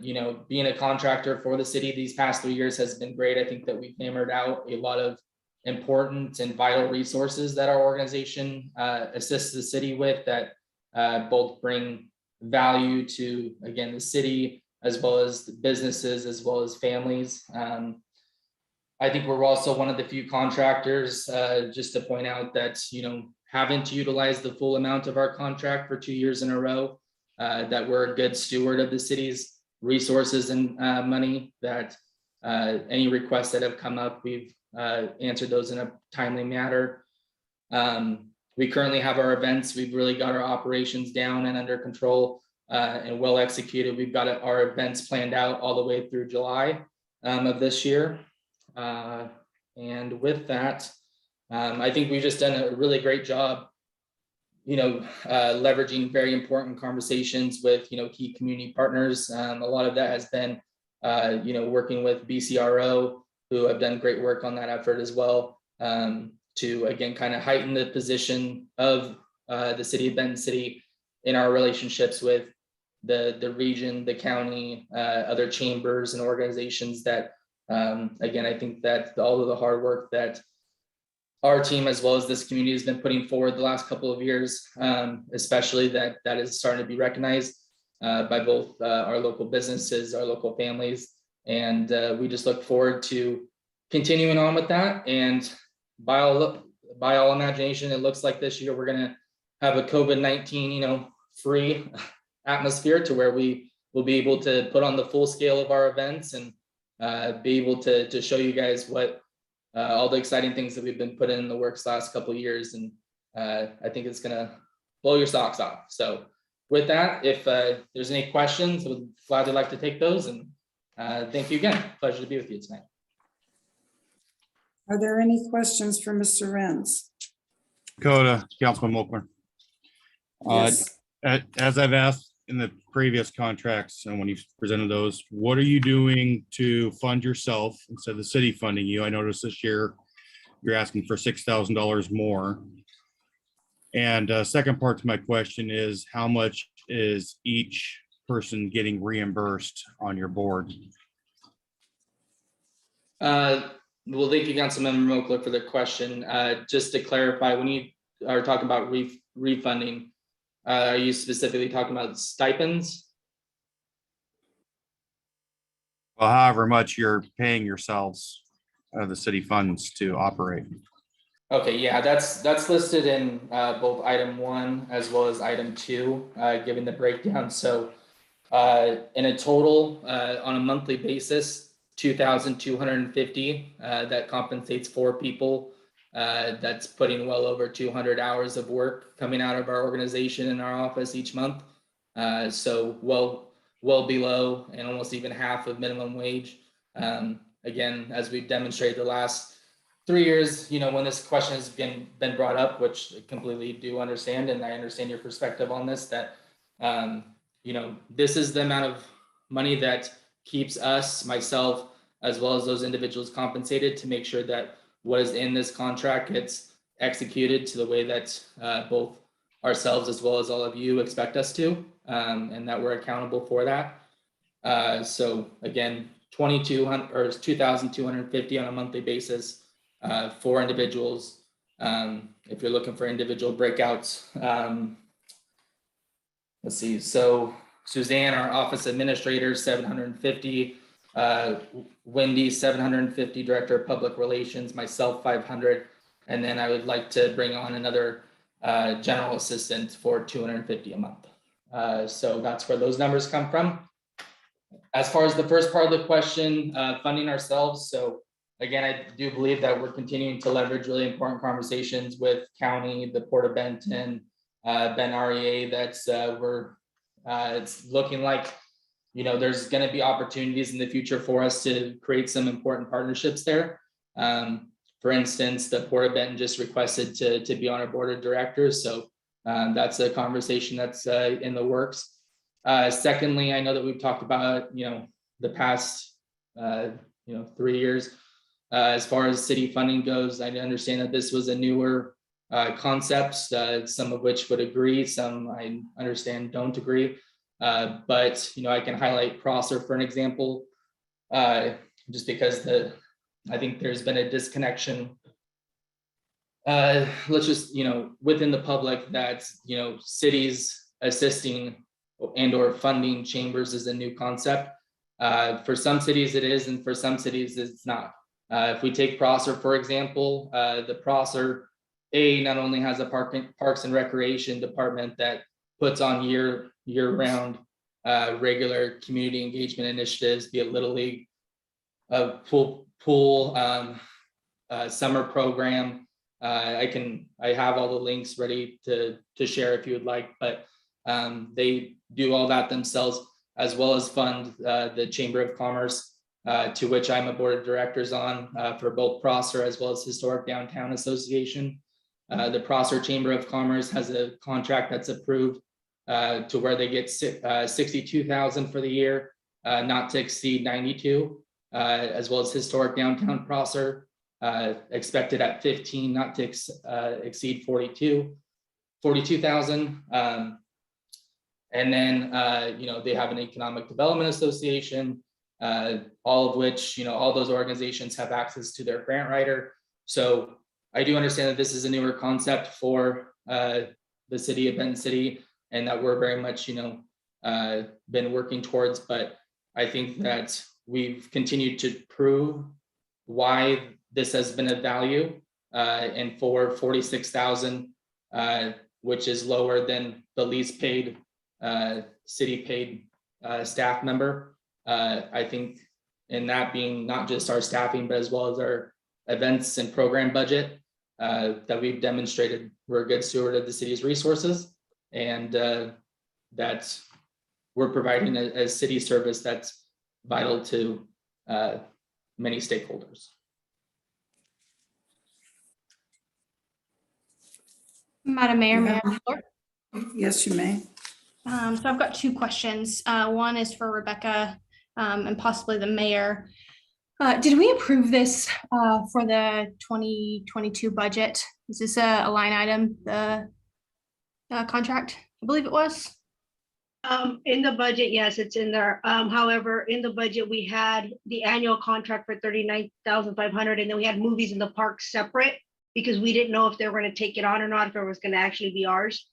you know, being a contractor for the city these past 3 years has been great. I think that we've hammered out a lot of important and vital resources that our organization assists the city with that both bring value to, again, the city, as well as the businesses, as well as families. I think we're also one of the few contractors, just to point out that, you know, haven't utilized the full amount of our contract for 2 years in a row, that we're a good steward of the city's resources and money, that any requests that have come up, we've answered those in a timely manner. We currently have our events. We've really got our operations down and under control and well executed. We've got our events planned out all the way through July of this year. And with that, I think we've just done a really great job, you know, leveraging very important conversations with, you know, key community partners. A lot of that has been, you know, working with BCRO, who have done great work on that effort as well, to again, kind of heighten the position of the city of Bend City in our relationships with the region, the county, other chambers and organizations that, again, I think that all of the hard work that our team as well as this community has been putting forward the last couple of years, especially that is starting to be recognized by both our local businesses, our local families. And we just look forward to continuing on with that. And by all imagination, it looks like this year we're going to have a COVID-19, you know, free atmosphere to where we will be able to put on the full scale of our events and be able to show you guys what all the exciting things that we've been putting in the works last couple of years. And I think it's going to blow your socks off. So with that, if there's any questions, I would gladly like to take those. And thank you again. Pleasure to be with you tonight. Are there any questions for Mr. Renz? Dakota, Councilman Mochler. Yes. As I've asked in the previous contracts and when you've presented those, what are you doing to fund yourself instead of the city funding you? I noticed this year you're asking for $6,000 more. And second part to my question is, how much is each person getting reimbursed on your board? Well, thank you, Councilmember Mochler, for the question. Just to clarify, when you are talking about refunding, are you specifically talking about stipends? Well, however much you're paying yourselves, the city funds to operate. Okay, yeah, that's listed in both item 1 as well as item 2, giving the breakdown. So in a total, on a monthly basis, 2,250, that compensates 4 people. That's putting well over 200 hours of work coming out of our organization in our office each month. So well below and almost even half of minimum wage. Again, as we've demonstrated the last 3 years, when this question has been brought up, which I completely do understand, and I understand your perspective on this, that this is the amount of money that keeps us, myself, as well as those individuals compensated to make sure that what is in this contract gets executed to the way that both ourselves as well as all of you expect us to, and that we're accountable for that. So again, 2,200 or 2,250 on a monthly basis for individuals. If you're looking for individual breakouts, let's see. So Suzanne, our office administrator, 750. Wendy, 750. Director of Public Relations, myself, 500. And then I would like to bring on another general assistant for 250 a month. So that's where those numbers come from. As far as the first part of the question, funding ourselves. So again, I do believe that we're continuing to leverage really important conversations with county, the Port of Benton, Ben REA. That's it's looking like, there's going to be opportunities in the future for us to create some important partnerships there. For instance, the Port of Benton just requested to be on our board of directors. So that's a conversation that's in the works. Secondly, I know that we've talked about, the past, 3 years. As far as city funding goes, I understand that this was a newer concept, some of which would agree, some I understand don't agree. But, I can highlight Prosser for an example, just because I think there's been a disconnection. Let's just, within the public that, cities assisting and or funding chambers is a new concept. For some cities it is, and for some cities it's not. If we take Prosser, for example, the Prosser not only has a Parks and Recreation department that puts on year-round regular community engagement initiatives, be it Little League, pool, summer program. I have all the links ready to share if you would like, but they do all that themselves, as well as fund the Chamber of Commerce, to which I'm a board of directors on, for both Prosser as well as Historic Downtown Association. The Prosser Chamber of Commerce has a contract that's approved to where they get $62,000 for the year, not to exceed 92, as well as Historic Downtown Prosser, expected at 15, not to exceed 42,000. And then, they have an Economic Development Association, all of which, all those organizations have access to their grant writer. So I do understand that this is a newer concept for the city of Benton City, and that we're very much, been working towards. But I think that we've continued to prove why this has been of value, and for 46,000, which is lower than the least paid city paid staff member. I think in that being not just our staffing, but as well as our events and program budget, that we've demonstrated we're a good steward of the city's resources, and that we're providing a city service that's vital to many stakeholders. Madam Mayor, may I have the floor? Yes, you may. So I've got 2 questions. One is for Rebecca, and possibly the mayor. Did we approve this for the 2022 budget? Is this a line item, the contract? I believe it was. In the budget, yes, it's in there. However, in the budget, we had the annual contract for 39,500, and then we had movies in the park separate because we didn't know if they were going to take it on or not, if it was going to actually be ours.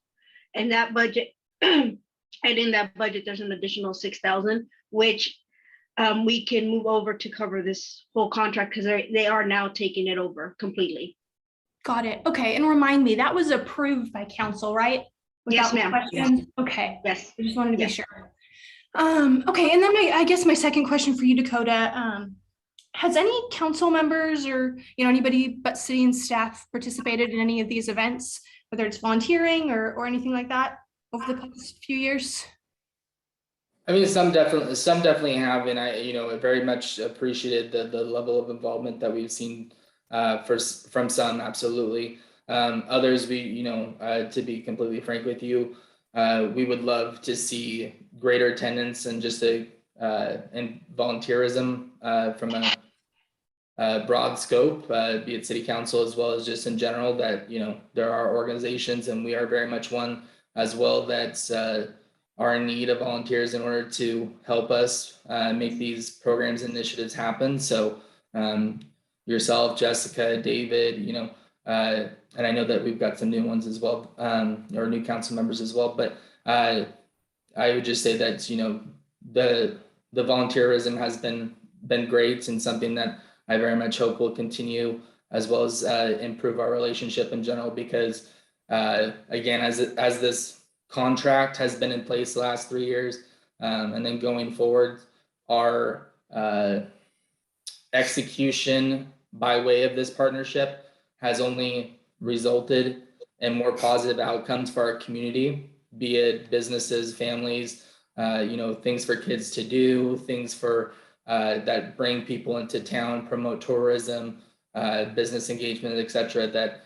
And that budget, and in that budget, there's an additional 6,000, which we can move over to cover this whole contract because they are now taking it over completely. Got it. Okay, and remind me, that was approved by council, right? Yes, Without ma'am. questions? Okay, Yes. I just wanted to be Yes. sure. Okay, and then I guess my second question for you, Dakota, has any council members or, anybody but city and staff participated in any of these events, whether it's volunteering or anything like that over the past few years? I mean, some definitely have, and I very much appreciated the level of involvement that we've seen from some, absolutely. Others, to be completely frank with you, we would love to see greater attendance and just and volunteerism from a broad scope, be it city council as well as just in general, that there are organizations, and we are very much one as well, that's are in need of volunteers in order to help us make these programs and initiatives happen. So yourself, Jessica, David, and I know that we've got some new ones as well, or new council members as well. But I would just say that the volunteerism has been great, and something that I very much hope will continue, as well as improve our relationship in general. Because again, as this contract has been in place the last 3 years, and then going forward, our execution by way of this partnership has only resulted in more positive outcomes for our community, be it businesses, families, things for kids to do, things for that bring people into town, promote tourism, business engagement, etc. That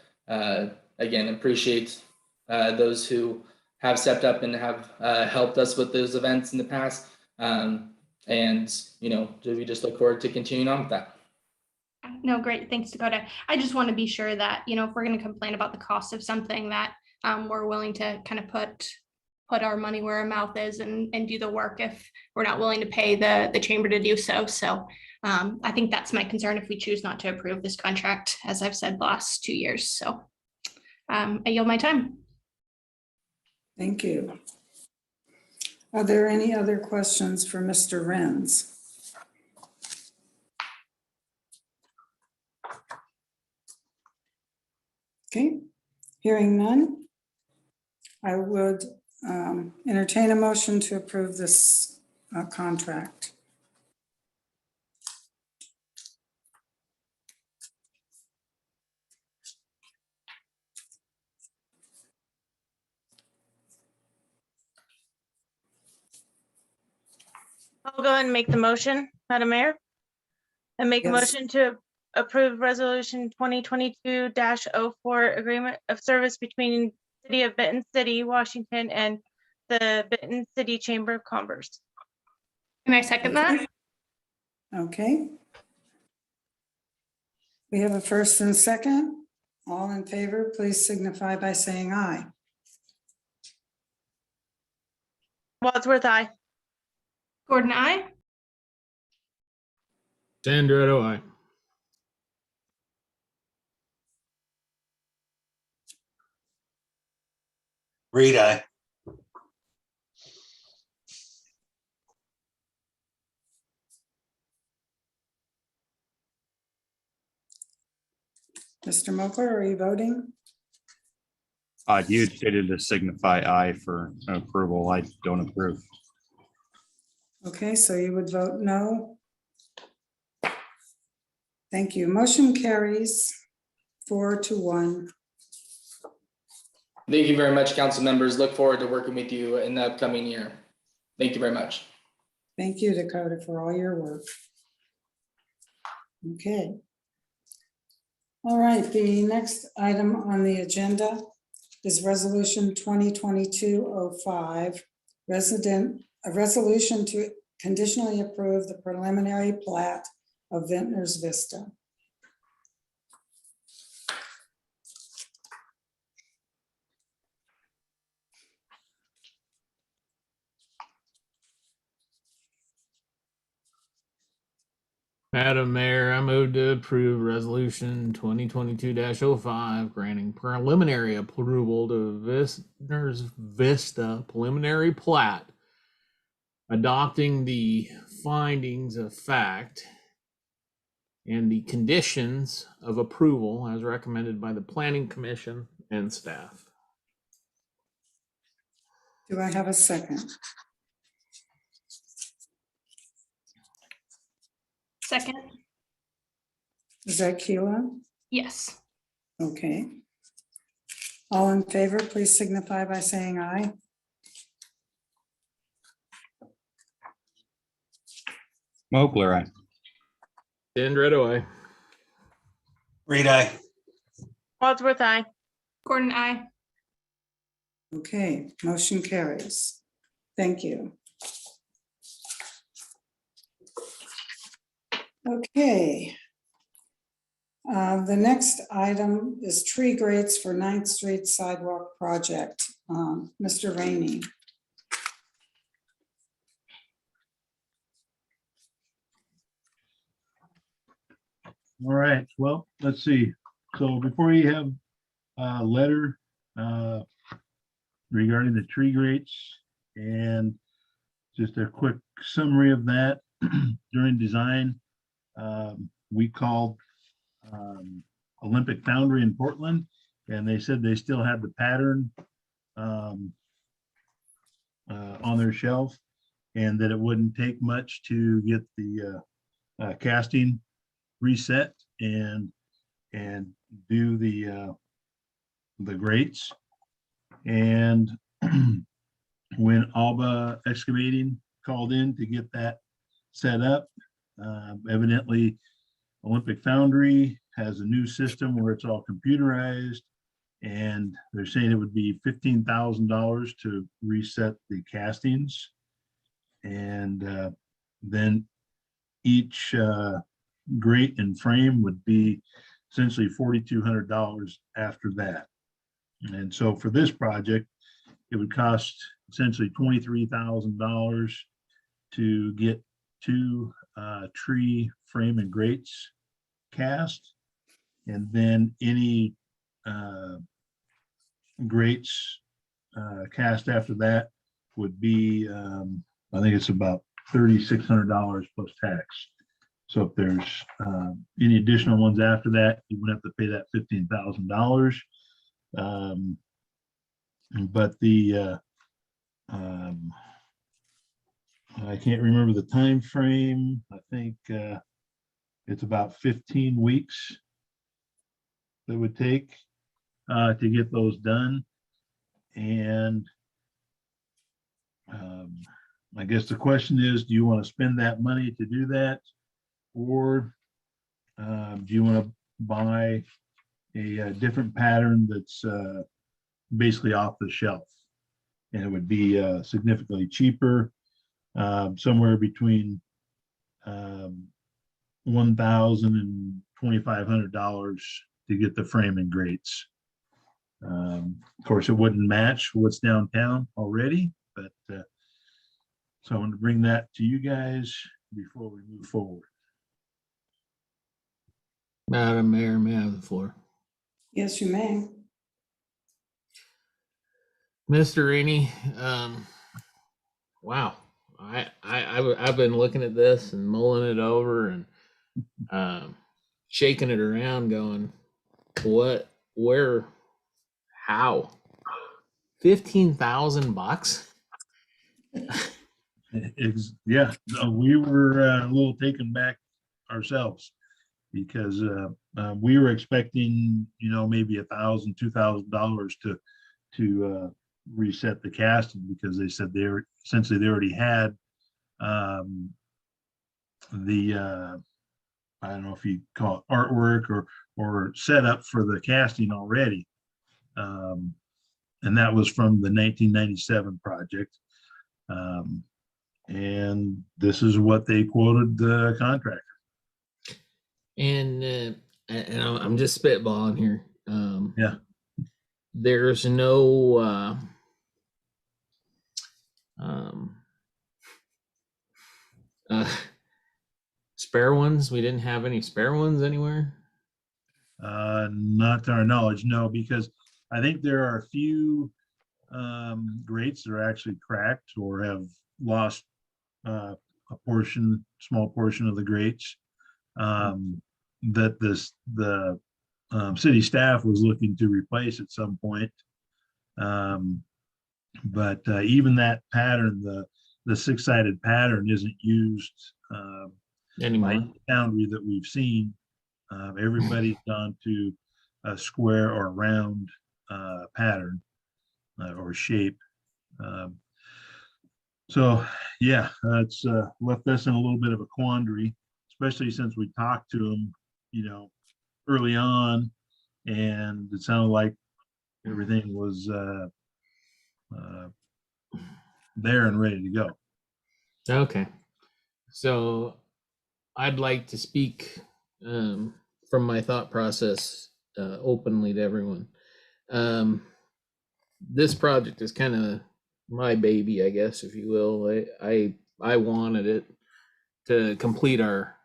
again, appreciate those who have stepped up and have helped us with those events in the past. And we just look forward to continuing on with that. No, great. Thanks, Dakota. I just want to be sure that, if we're going to complain about the cost of something, that we're willing to kind of put our money where our mouth is and do the work if we're not willing to pay the chamber to do so. So I think that's my concern if we choose not to approve this contract, as I've said the last 2 years. So I yield my time. Thank you. Are there any other questions for Mr. Renz? Okay, hearing none, I would entertain a motion to approve this contract. I'll go ahead and make the motion, Madam Mayor. And make a Yes. motion to approve resolution 2022-04 agreement of service between City of Benton City, Washington, and the Benton City Chamber of Commerce. Can I second that? Okay. We have a first and a second. All in favor, please signify by saying aye. Wadsworth, aye. Gordon, aye. Sandretto, aye. Reed, aye. Mr. Mochler, are you voting? You stated to signify aye for approval. I don't approve. Okay, so you would vote no. Thank you. Motion carries 4-1. Thank you very much, council members. Look forward to working with you in the upcoming year. Thank you very much. Thank you, Dakota, for all your work. Okay. All right, the next item on the agenda is resolution 2022-05, a resolution to conditionally approve the preliminary plat of Ventnors Vista. Madam Mayor, I move to approve resolution 2022-05, granting preliminary approval to Ventnors Vista preliminary plat, adopting the findings of fact and the conditions of approval as recommended by the Planning Commission and staff. Do I have a second? Second, Is that Keela? yes. Okay. All in favor, please signify by saying aye. Mochler, aye. Andretto, aye. Reed, I. Wadsworth, aye. Gordon, I. Okay, motion carries. Thank you. Okay. The next item is tree grates for 9th Street Sidewalk Project. Mr. Rainey. All right, well, let's see. So before you have a letter regarding the tree grates and just a quick summary of that. During design, we called Olympic Foundry in Portland, and they said they still had the pattern on their shelf, and that it wouldn't take much to get the casting reset and do the grates. And when Alba Excavating called in to get that set up, evidently Olympic Foundry has a new system where it's all computerized, and they're saying it would be $15,000 to reset the castings. And then each grate and frame would be essentially $4,200 after that. And so for this project, it would cost essentially $23,000 to get 2 tree frame and grates cast, and then any grates cast after that would be I think it's about $3,600 plus tax. So if there's any additional ones after that, you would have to pay that $15,000. But the I can't remember the time frame. I think it's about 15 weeks that would take to get those done. And I guess the question is, do you want to spend that money to do that? Or do you want to buy a different pattern that's basically off the shelf? And it would be significantly cheaper, somewhere between $1,000 and $2,500 to get the frame and grates. Of course, it wouldn't match what's downtown already, but so I want to bring that to you guys before we move forward. Madam Mayor, may I have the floor? Yes, you may. Mr. Rainey, wow. I've been looking at this and mulling it over and shaking it around going, what, where, how? $15,000? Yeah, no, we were a little taken back ourselves because we were expecting, maybe $1,000, $2,000 to reset the casting, because they said essentially they already had the I don't know if you call it artwork or setup for the casting already, and that was from the 1997 project. And this is what they quoted the contractor. And I'm just spitballing here. Yeah. There's no spare ones. We didn't have any spare ones anywhere. Not to our knowledge, no, because I think there are a few grates that are actually cracked or have lost a small portion of the grates. that the city staff was looking to replace at some point. But even that pattern, the six-sided pattern isn't used Anymore. by any foundry that we've seen. Everybody's gone to a square or round pattern or shape. So yeah, it's left us in a little bit of a quandary, especially since we talked to them, early on, and it sounded like everything was there and ready to go. Okay. So I'd like to speak from my thought process openly to everyone. This project is kind of my baby, I guess, if you will. I wanted it to complete our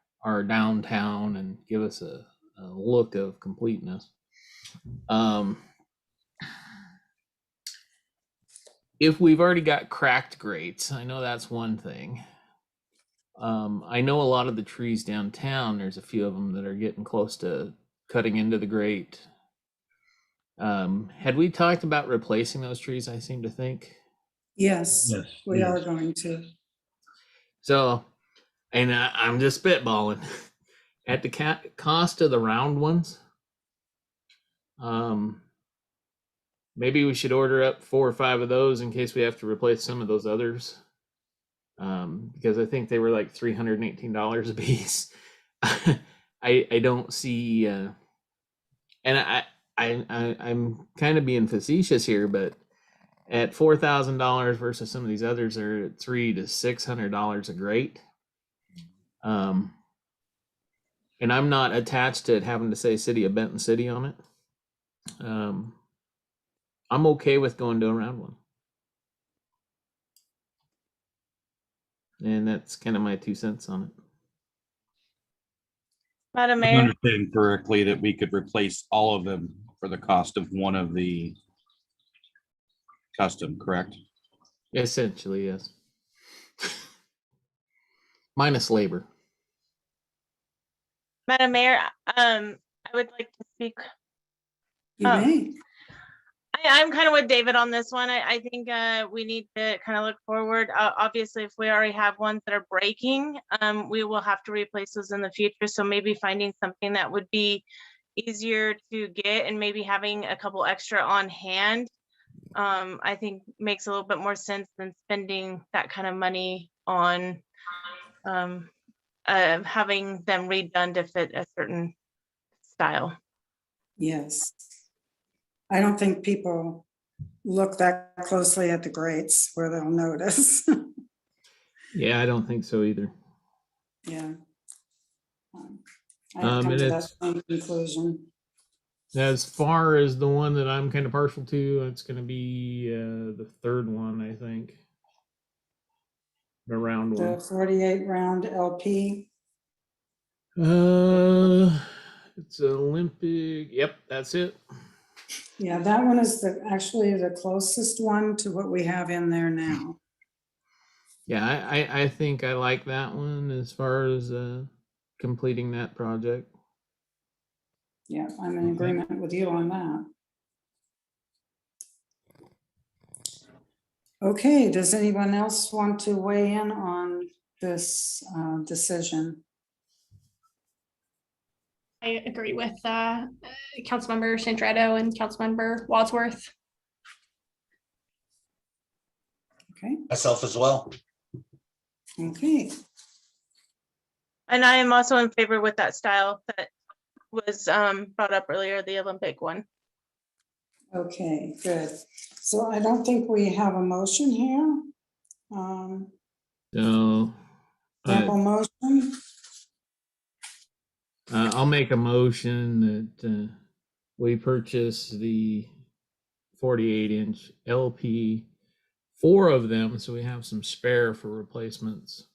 downtown and give us a look of completeness. If we've already got cracked grates, I know that's one thing. I know a lot of the trees downtown, there's a few of them that are getting close to cutting into the grate. Had we talked about replacing those trees, I seem to think? Yes, Yes, we are yes. going to. So, and I'm just spitballing. At the cost of the round ones, maybe we should order up 4 or 5 of those in case we have to replace some of those others. Because I think they were like $318 a piece. I don't see, and I'm kind of being facetious here, but at $4,000 versus some of these others are at $300 to $600 a grate. And I'm not attached to it having to say City of Benton City on it. I'm okay with going to a round one. And that's kind of my 2 cents on it. Madam I'm Mayor, understanding correctly that we could replace all of them for the cost of one of the custom, correct? Essentially, yes. Minus labor. Madam Mayor, I would like to speak. You Oh. may. I'm kind of with David on this one. I think we need to kind of look forward. Obviously, if we already have ones that are breaking, we will have to replace those in the future. So maybe finding something that would be easier to get and maybe having a couple extra on hand, I think makes a little bit more sense than spending that kind of money on having them redone to fit a certain style. Yes. I don't think people look that closely at the grates where they'll notice. Yeah, I don't think so either. Yeah. I've come And to that it's, same conclusion. as far as the one that I'm kind of partial to, it's going to be the third one, I think. The round The one. 48 round LP. It's Olympic. Yep, that's it. Yeah, that one is actually the closest one to what we have in there now. Yeah, I think I like that one as far as completing that project. Yeah, I'm in agreement with you on that. Okay, does anyone else want to weigh in on this decision? I agree with Councilmember Sandretto and Councilmember Wadsworth. Okay, Myself as well. okay, And I am also in favor with that style that was brought up earlier, the Olympic one. okay, good. So I don't think we have a motion here. So Sample motion. I'll make a motion that we purchase the 48-inch LP, 4 of them, so we have some spare for replacements.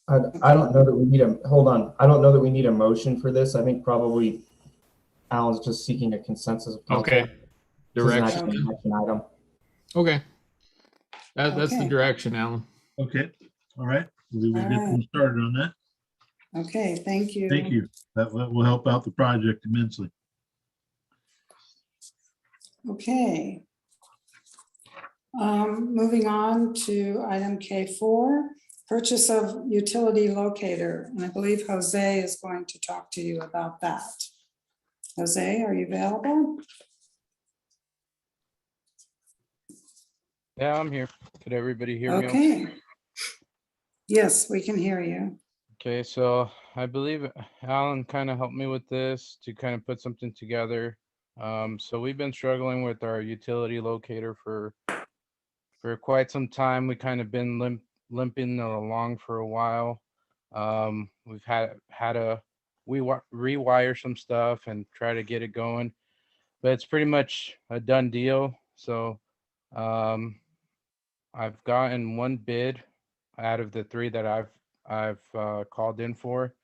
I don't know that we need hold on. I don't know that we need a motion for this. I think probably Alan's just seeking a consensus of council. Okay. This is an Direction. action item. Okay. That's the Okay. direction, Alan. Okay, all right. We'll get All right. them started on that. Okay, thank you. Thank you. That will help out the project immensely. Okay. Moving on to item K4, purchase of utility locator. And I believe Jose is going to talk to you about that. Jose, are you available? Yeah, I'm here. Could everybody hear me? Okay. Yes, we can hear you. Okay, so I believe Alan kind of helped me with this to kind of put something together. So we've been struggling with our utility locator for quite some time. We kind of been limping along for a while. We've had to rewire some stuff and try to get it going, but it's pretty much a done deal. So I've gotten one bid out of the 3 that I've called in for,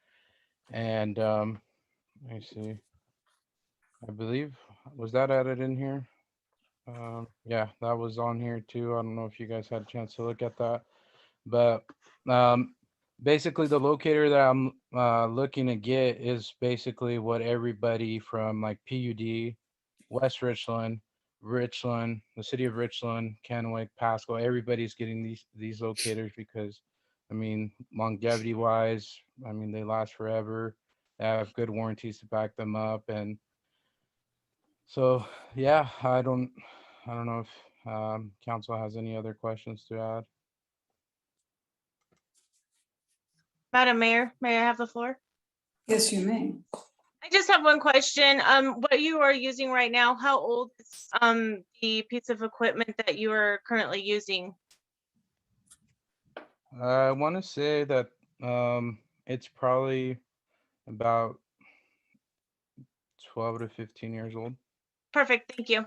and let me see. I believe, was that added in here? Yeah, that was on here too. I don't know if you guys had a chance to look at that, but basically the locator that I'm looking to get is basically what everybody from like PUD, West Richland, the city of Richland, Kennewick, Pasco, everybody's getting these locators because, I mean, longevity wise, I mean, they last forever. They have good warranties to back them up, and so yeah, I don't know if council has any other questions to add. Madam Mayor, may I have the floor? Yes, you may. I just have one question. What you are using right now, how old is the piece of equipment that you are currently using? I want to say that it's probably about 12 to 15 years old. Perfect, thank you.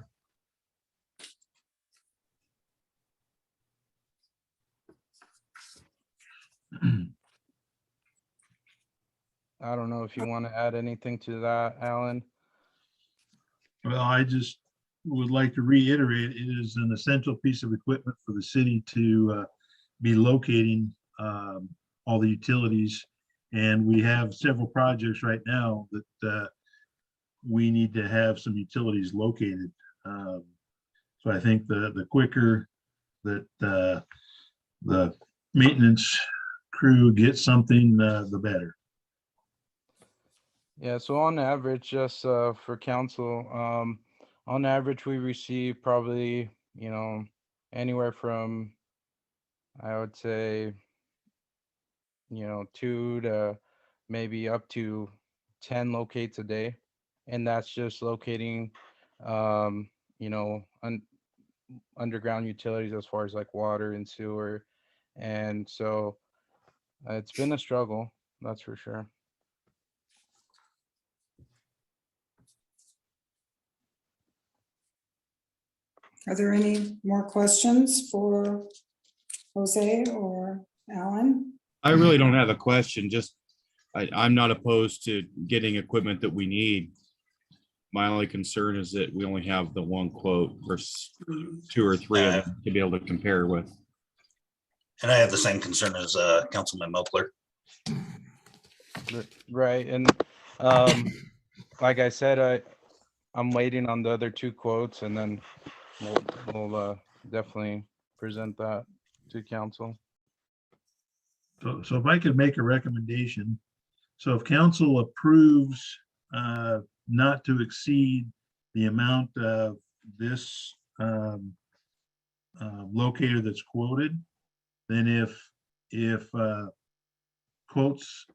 I don't know if you want to add anything to that, Alan. Well, I just would like to reiterate, it is an essential piece of equipment for the city to be locating all the utilities. And we have several projects right now that we need to have some utilities located. So I think the quicker that the maintenance crew gets something, the better. Yeah, so on average, just for council, on average, we receive probably, anywhere from, I would say, 2 to maybe up to 10 locates a day. And that's just locating, underground utilities as far as like water and sewer. And so it's been a struggle, that's for sure. Are there any more questions for Jose or Alan? I really don't have a question, just I'm not opposed to getting equipment that we need. My only concern is that we only have the one quote versus 2 or 3 of them to be able to compare with. And I have the same concern as Councilman Moakler. Right, and like I said, I'm waiting on the other 2 quotes, and then we'll definitely present that to council. So if I could make a recommendation, so if council approves not to exceed the amount of this locator that's quoted, then if quotes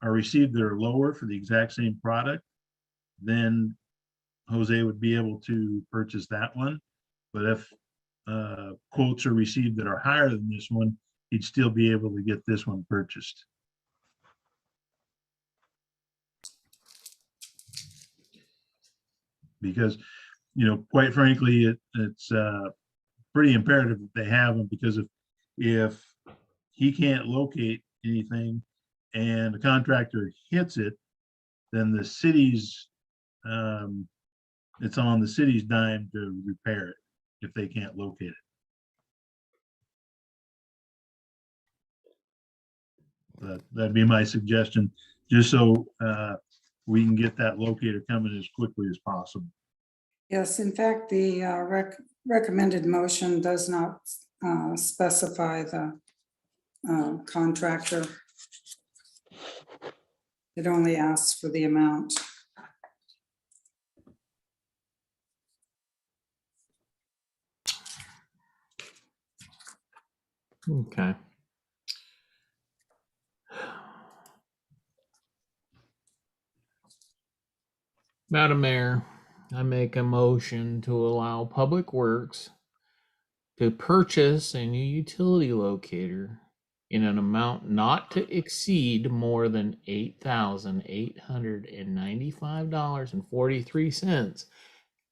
are received that are lower for the exact same product, then Jose would be able to purchase that one. But if quotes are received that are higher than this one, he'd still be able to get this one purchased. Because, quite frankly, it's pretty imperative that they have them, because if he can't locate anything and the contractor hits it, then the city's, it's on the city's dime to repair it if they can't locate it. That'd be my suggestion. just so we can get that locator coming as quickly as possible. Yes, in fact, the recommended motion does not specify the contractor. It only asks for the amount. Okay. Madam Mayor, I make a motion to allow Public Works to purchase a new utility locator in an amount not to exceed more than $8,895.43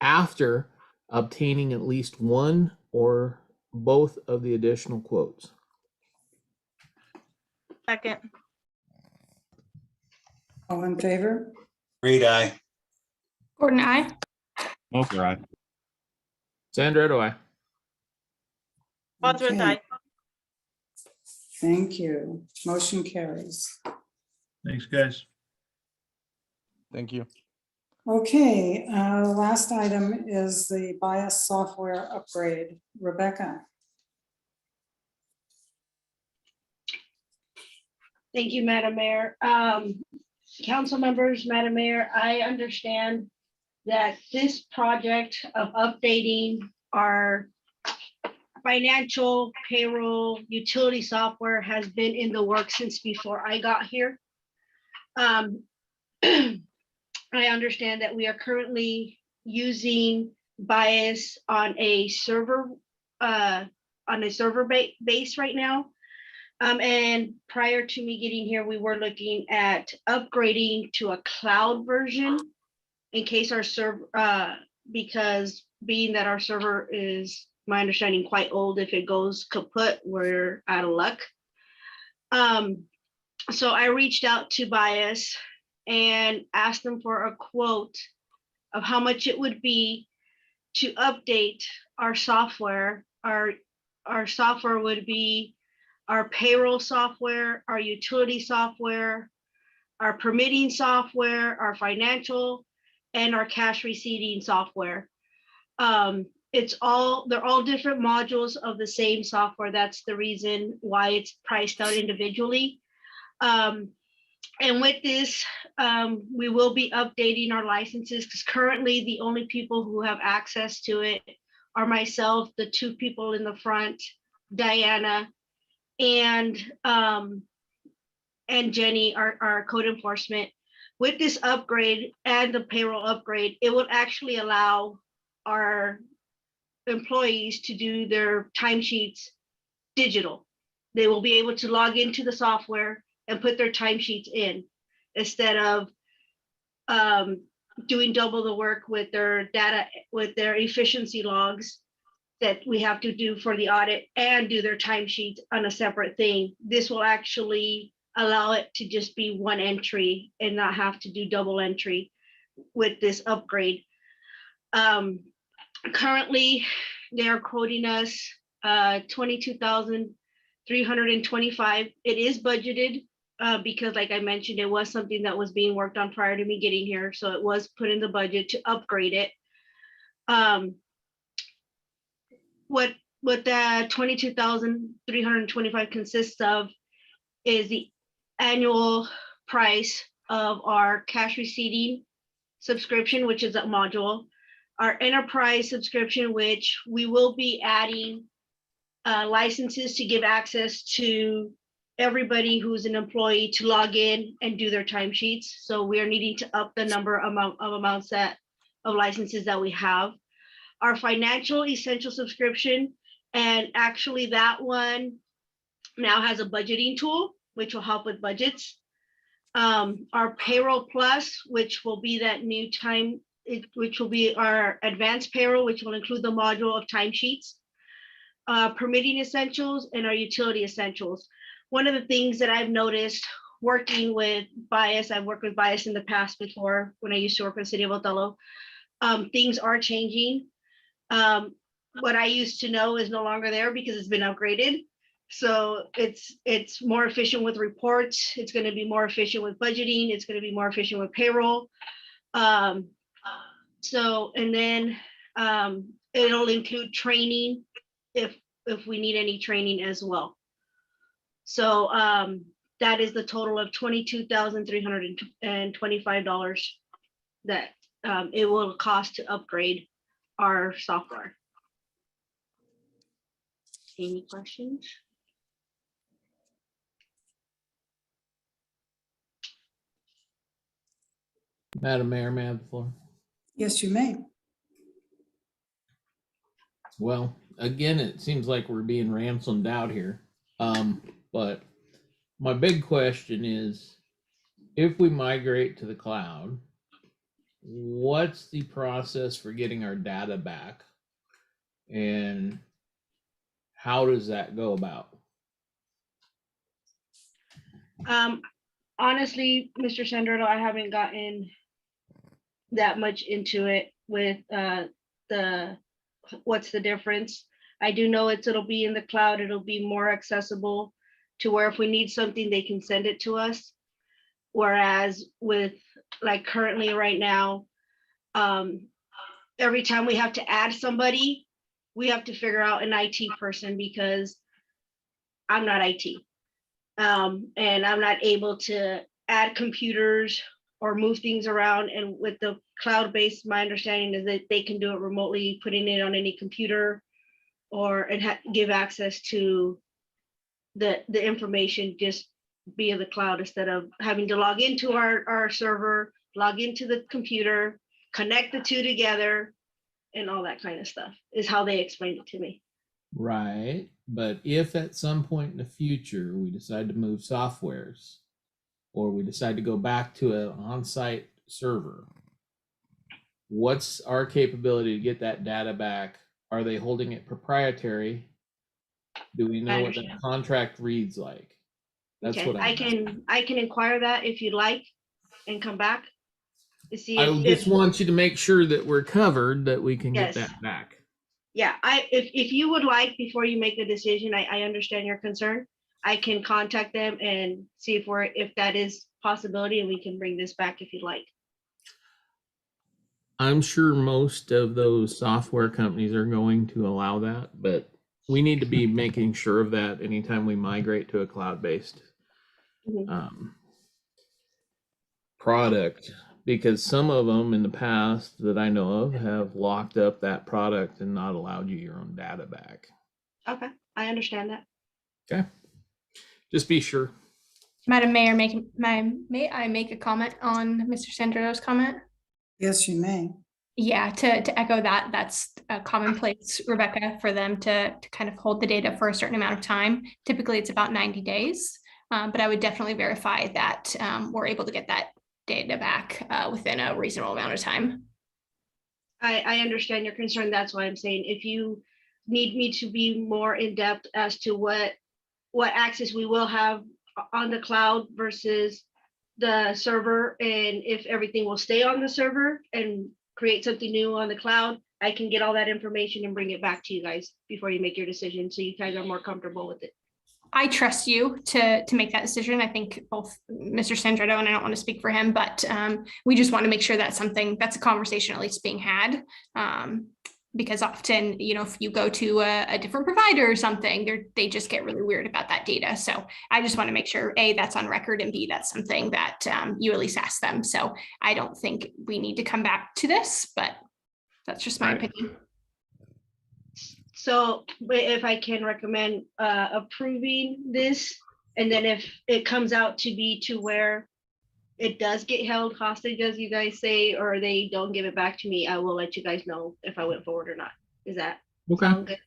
after obtaining at least one or both of the additional quotes. Second. All in favor? Reed, aye. Gordon, I. Smoker, aye. Sandra, do I? Wadsworth, Okay, aye. thank you. Motion carries. Thanks, guys. Thank you. Okay, last item is the BIOS software upgrade. Rebecca. Thank you, Madam Mayor. Council members, Madam Mayor, I understand that this project of updating our financial payroll utility software has been in the works since before I got here. I understand that we are currently using BIOS on a server base right now. And prior to me getting here, we were looking at upgrading to a cloud version in case our server, because being that our server is, my understanding, quite old, if it goes kaput, we're out of luck. So I reached out to BIOS and asked them for a quote of how much it would be to update our software. Our software would be our payroll software, our utility software, our permitting software, our financial, and our cash receipting software. They're all different modules of the same software. That's the reason why it's priced out individually. And with this, we will be updating our licenses because currently the only people who have access to it are myself, the two people in the front, Diana, and Jenny, our code enforcement. With this upgrade and the payroll upgrade, it will actually allow our employees to do their timesheets digital. They will be able to log into the software and put their timesheets in instead of doing double the work with their data, with their efficiency logs that we have to do for the audit and do their timesheets on a separate thing. This will actually allow it to just be one entry and not have to do double entry with this upgrade. Currently, they are quoting us $22,325. It is budgeted because, like I mentioned, it was something that was being worked on prior to me getting here. So it was put in the budget to upgrade it. What the $22,325 consists of is the annual price of our cash receipting subscription, which is a module, our enterprise subscription, which we will be adding licenses to give access to everybody who's an employee to log in and do their timesheets. So we are needing to up the number of licenses that we have. Our financial essential subscription, and actually that one now has a budgeting tool, which will help with budgets. Our payroll plus, which will be that new time, which will be our advanced payroll, which will include the module of timesheets, permitting essentials, and our utility essentials. One of the things that I've noticed working with BIOS, I've worked with BIOS in the past before when I used to work for the city of Othello, things are changing. What I used to know is no longer there because it's been upgraded. So it's more efficient with reports. It's going to be more efficient with budgeting. It's going to be more efficient with payroll. So, and then it'll include training if we need any training as well. So that is the total of $22,325 that it will cost to upgrade our software. Any questions? Madam Mayor, may I have the floor? Yes, you may. Well, again, it seems like we're being ransomed out here. But my big question is, if we migrate to the cloud, what's the process for getting our data back? And how does that go about? Honestly, Mr. Sandero, I haven't gotten that much into it with what's the difference. I do know it'll be in the cloud. It'll be more accessible to where if we need something, they can send it to us. Whereas with like currently right now, every time we have to add somebody, we have to figure out an IT person because I'm not IT. And I'm not able to add computers or move things around. And with the cloud-based, my understanding is that they can do it remotely, putting it on any computer and give access to the information just via the cloud instead of having to log into our server, log into the computer, connect the two together, and all that kind of stuff is how they explained it to me. Right. But if at some point in the future we decide to move softwares or we decide to go back to an on-site server, what's our capability to get that data back? Are they holding it proprietary? Do we know what that contract reads like? That's Okay, what I can inquire that if you'd like and come back to see I if just want you to make sure that we're covered, that we can Yes. get that back. Yeah, if you would like, before you make the decision, I understand your concern. I can contact them and see if that is possibility and we can bring this back if you'd like. I'm sure most of those software companies are going to allow that, but we need to be making sure of that anytime we migrate to a cloud-based product, because some of them in the past that I know of have locked up that product and not allowed you your own data back. Okay, I understand that. Okay. Just be sure. Madam Mayor, may I make a comment on Mr. Sandero's comment? Yes, you may. Yeah, to echo that, that's a commonplace, Rebecca, for them to kind of hold the data for a certain amount of time. Typically, it's about 90 days, but I would definitely verify that we're able to get that data back within a reasonable amount of time. I understand your concern. That's why I'm saying if you need me to be more in depth as to what access we will have on the cloud versus the server, and if everything will stay on the server and create something new on the cloud, I can get all that information and bring it back to you guys before you make your decision, so you guys are more comfortable with it. I trust you to make that decision. I think both Mr. Sandretto, and I don't want to speak for him, but we just want to make sure that's a conversation at least being had. Because often, if you go to a different provider or something, they just get really weird about that data. So I just want to make sure, A, that's on record, and B, that's something that you at least ask them. So I don't think we need to come back to this, but that's just my opinion. So if I can recommend approving this, and then if it comes out to be to where it does get held hostage, as you guys say, or they don't give it back to me, I will let you guys know if I went forward or not. Is that sound good?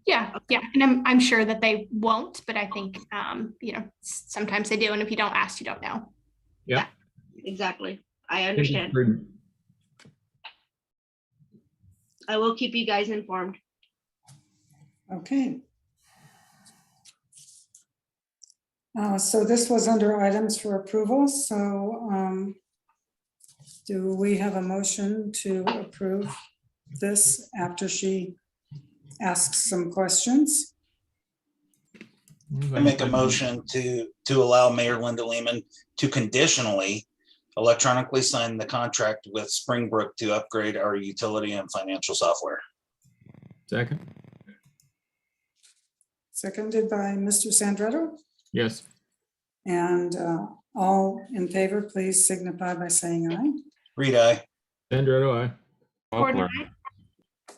Yeah, yeah, and I'm sure that they won't, but I think sometimes they do, and if you don't ask, you don't know. Yeah, exactly. I understand. I will keep you guys informed. Okay. So this was under items for approval. So do we have a motion to approve this after she asks some questions? I make a motion to allow Mayor Linda Lehman to conditionally electronically sign the contract with Springbrook to upgrade our utility and financial software. Second. Seconded by Mr. Sandretto. Yes. And all in favor, please signify by saying aye. Reed, aye. Sandra, aye. Gordon, Mochler. aye.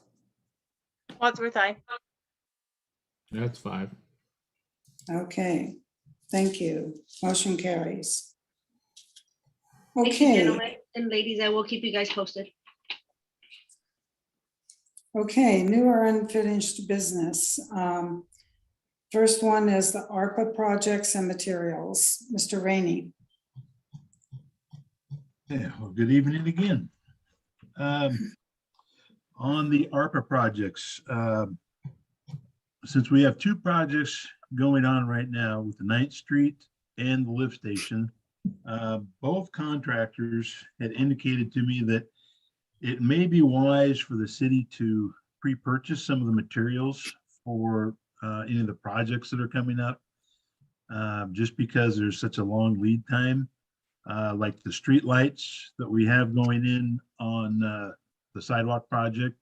Wadsworth, aye. That's 5. Okay, thank you. Motion carries. Thank you, Okay, gentlemen and ladies. I will keep you guys posted. okay, new or unfinished business. First one is the ARPA projects and materials. Mr. Rainey. Yeah, well, good evening again. On the ARPA projects, since we have 2 projects going on right now with the 9th Street and the lift station, both contractors had indicated to me that it may be wise for the city to pre-purchase some of the materials for any of the projects that are coming up, just because there's such a long lead time. Like the street lights that we have going in on the sidewalk project,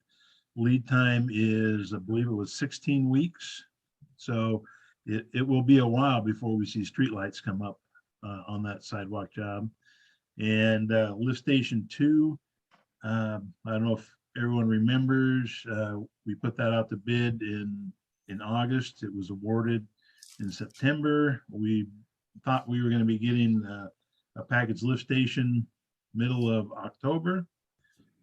lead time is, I believe it was 16 weeks. So it will be a while before we see street lights come up on that sidewalk job. And lift station 2, I don't know if everyone remembers, we put that out to bid in August. It was awarded in September. We thought we were going to be getting a package lift station middle of October.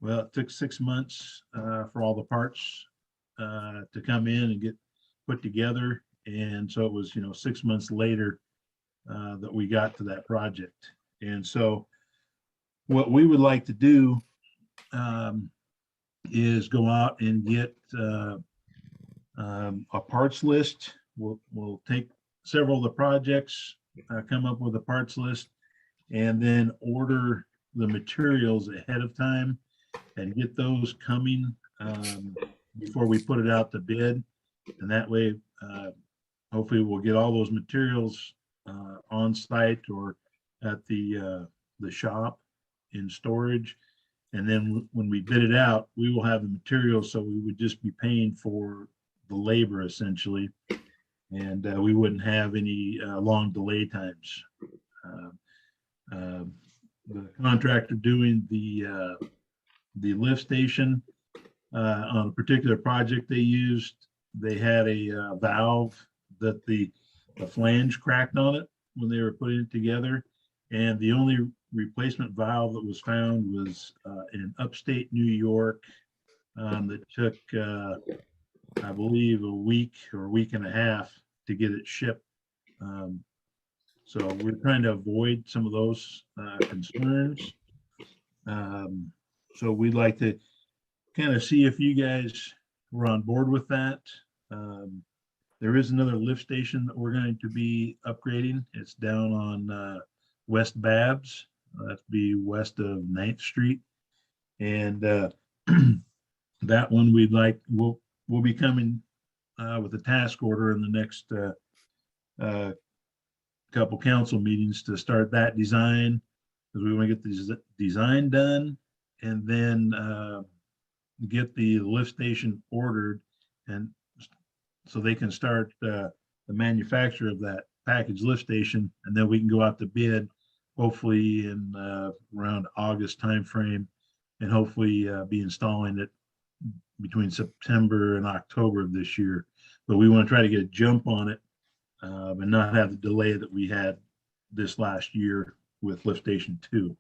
Well, it took 6 months for all the parts to come in and get put together. And so it was, 6 months later that we got to that project. And so what we would like to do is go out and get a parts list. We'll take several of the projects, come up with a parts list, and then order the materials ahead of time and get those coming before we put it out to bid. And that way, hopefully we'll get all those materials on site or at the shop in storage. And then when we bid it out, we will have the materials, so we would just be paying for the labor essentially. And we wouldn't have any long delay times. The contractor doing the lift station on a particular project they used, they had a valve that the flange cracked on it when they were putting it together. And the only replacement valve that was found was in upstate New York that took, I believe, a week or a week and a half to get it shipped. So we're trying to avoid some of those concerns. So we'd like to kind of see if you guys were on board with that. There is another lift station that we're going to be upgrading. It's down on West Babs. That'd be west of 9th Street. And that one we'll be coming with a task order in the next couple council meetings to start that design, because we want to get the design done and then get the lift station ordered, and so they can start the manufacture of that package lift station, and then we can go out to bid hopefully in around August timeframe, and hopefully be installing it between September and October of this year. But we want to try to get a jump on it and not have the delay that we had this last year with lift station 2.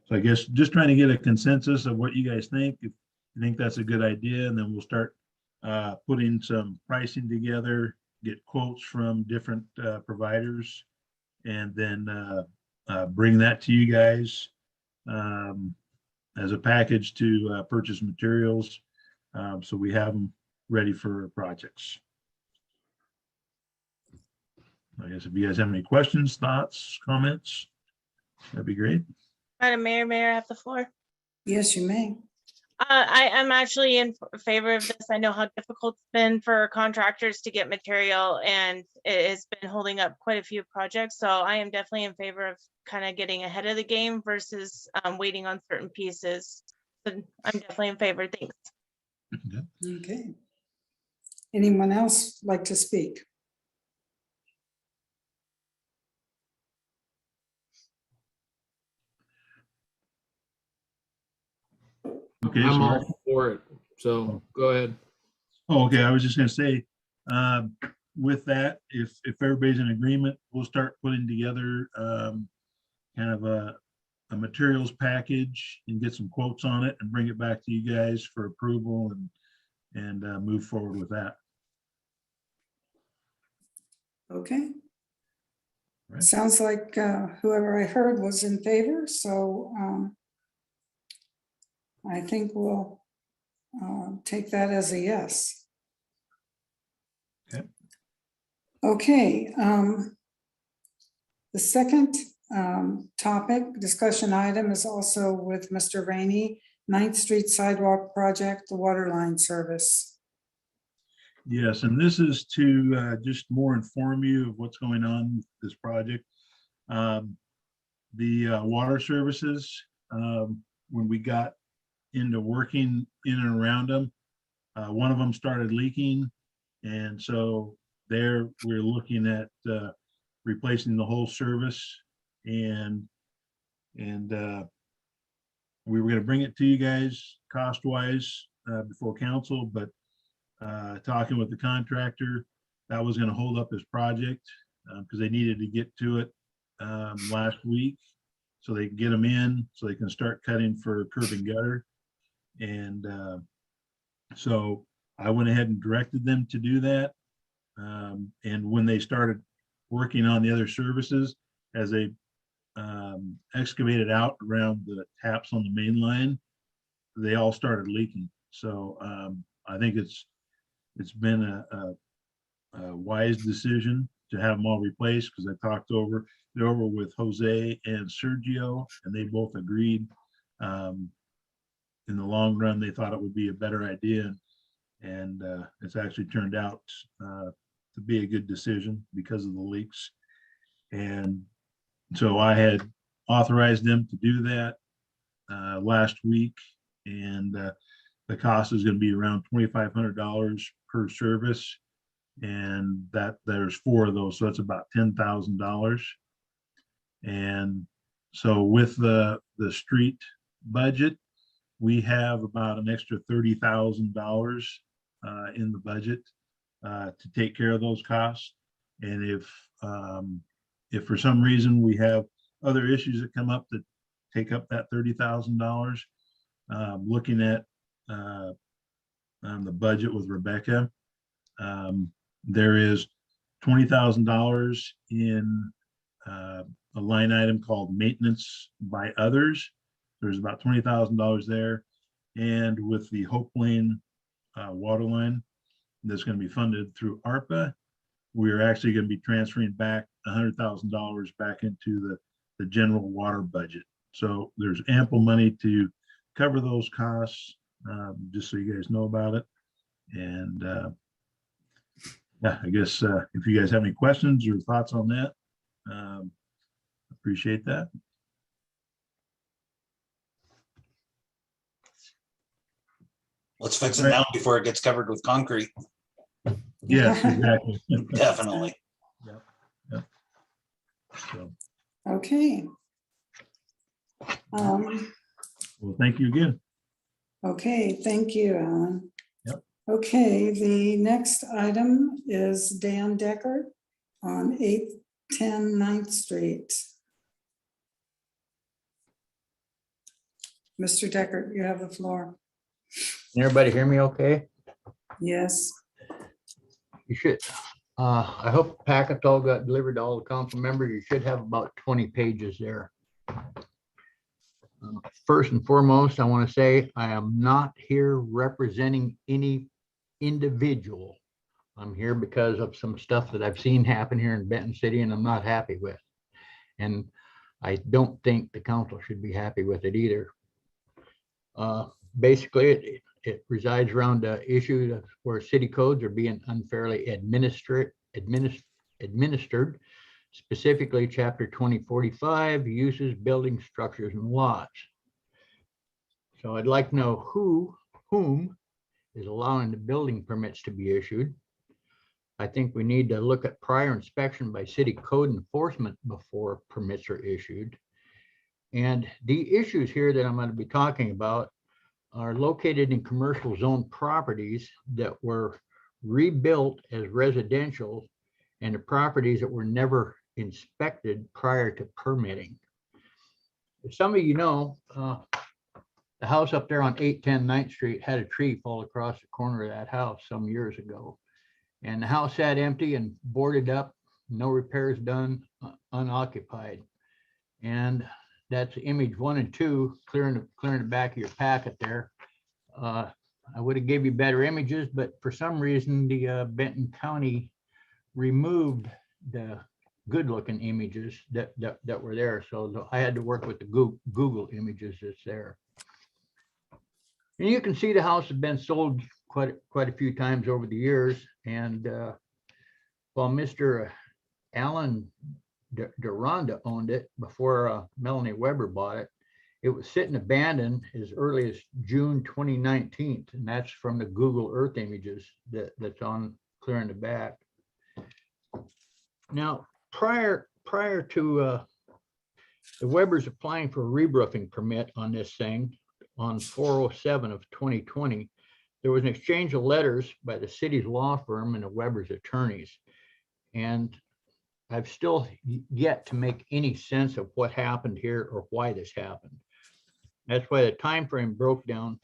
So I guess just trying to get a consensus of what you guys think. If you think that's a good idea, and then we'll start putting some pricing together, get quotes from different providers, and then bring that to you guys as a package to purchase materials. So we have them ready for projects. I guess if you guys have any questions, thoughts, comments, that'd be great. Madam Mayor, may I have the floor? Yes, you may. I am actually in favor of this. I know how difficult it's been for contractors to get material, and it has been holding up quite a few projects. So I am definitely in favor of kind of getting ahead of the game versus waiting on certain pieces. So I'm definitely in favor. Thanks. Okay. Anyone else like to speak? Okay, I'm so all for it. So go ahead. Oh, okay, I was just gonna say, with that, if everybody's in agreement, we'll start putting together, kind of a materials package and get some quotes on it and bring it back to you guys for approval and move forward with that. Okay. Right. Sounds like whoever I heard was in favor, so I think we'll take that as a yes. Okay. Okay. The second topic, discussion item is also with Mr. Rainey, 9th Street Sidewalk Project, the water line service. Yes, and this is to just more inform you of what's going on with this project. The water services, when we got into working in and around them, one of them started leaking. And so there we're looking at replacing the whole service, and we were going to bring it to you guys cost wise before council, but talking with the contractor, that was going to hold up his project because they needed to get to it last week so they can get them in so they can start cutting for curb and gutter. And so I went ahead and directed them to do that. And when they started working on the other services, as they excavated out around the taps on the main line, they all started leaking. So I think it's been a wise decision to have them all replaced, because I talked over with Jose and Sergio, and they both agreed. In the long run, they thought it would be a better idea, and it's actually turned out to be a good decision because of the leaks. And so I had authorized them to do that last week, and the cost is going to be around $2,500 per service, and that there's 4 of those, so that's about $10,000. And so with the street budget, we have about an extra $30,000 in the budget to take care of those costs. And if for some reason we have other issues that come up that take up that $30,000, looking at the budget with Rebecca, there is $20,000 in a line item called maintenance by others. There's about $20,000 there. And with the Hope Lane water line that's going to be funded through ARPA, we're actually going to be transferring back $100,000 back into the general water budget. So there's ample money to cover those costs, just so you guys know about it. And yeah, I guess if you guys have any questions or thoughts on that, appreciate that. Let's fix it now before it gets covered with concrete. Yes, exactly. Definitely. Yep. So, Okay. well, thank you again. Okay, thank you, Alan. Yep. Okay, the next item is Dan Decker on 810 9th Street. Mr. Decker, you have the floor. Can everybody hear me okay? Yes. You should. I hope the packets all got delivered to all the council members. You should have about 20 pages there. First and foremost, I want to say I am not here representing any individual. I'm here because of some stuff that I've seen happen here in Benton City and I'm not happy with. And I don't think the council should be happy with it either. Basically, it resides around the issue where city codes are being unfairly administered, specifically chapter 2045, uses, buildings, structures, and lots. So I'd like to know whom is allowing the building permits to be issued. I think we need to look at prior inspection by city code enforcement before permits are issued. And the issues here that I'm going to be talking about are located in commercial zone properties that were rebuilt as residential and the properties that were never inspected prior to permitting. As some of you know, the house up there on 810 9th Street had a tree fall across the corner of that house some years ago. And the house sat empty and boarded up, no repairs done, unoccupied. And that's image 1 and 2, clearing the back of your packet there. I would have gave you better images, but for some reason, the Benton County removed the good looking images that were there. So I had to work with the Google images that's there. And you can see the house has been sold quite a few times over the years. And while Mr. Alan Deronda owned it before Melanie Weber bought it, it was sitting abandoned as early as June 2019. And that's from the Google Earth images that's on clearing the back. Now, prior to the Webers applying for a re-roofing permit on this thing on 4/07 of 2020, there was an exchange of letters by the city's law firm and the Webers attorneys. And I've still yet to make any sense of what happened here or why this happened. That's why the time frame breakdown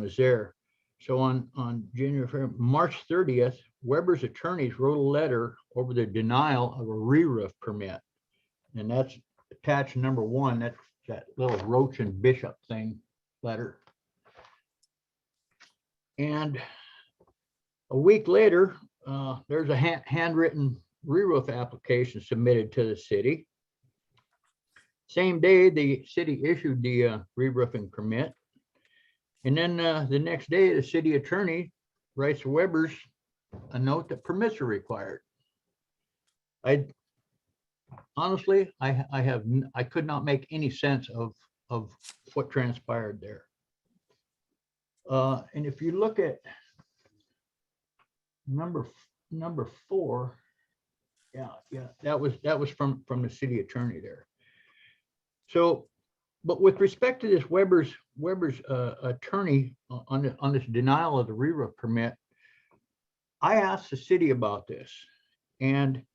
is there. So on March 30th, Weber's attorneys wrote a letter over the denial of a re-roof permit. And that's attached number 1. That's that little Roach and Bishop thing letter. And a week later, there's a handwritten re-roof application submitted to the city. Same day, the city issued the re-roofing permit. And then the next day, the city attorney writes to Weber's a note that permits are required. Honestly, I could not make any sense of what transpired there. And if you look at number 4, yeah, that was from the city attorney there. So, but with respect to this Weber's attorney on this denial of the re-roof permit, I asked the city about this, and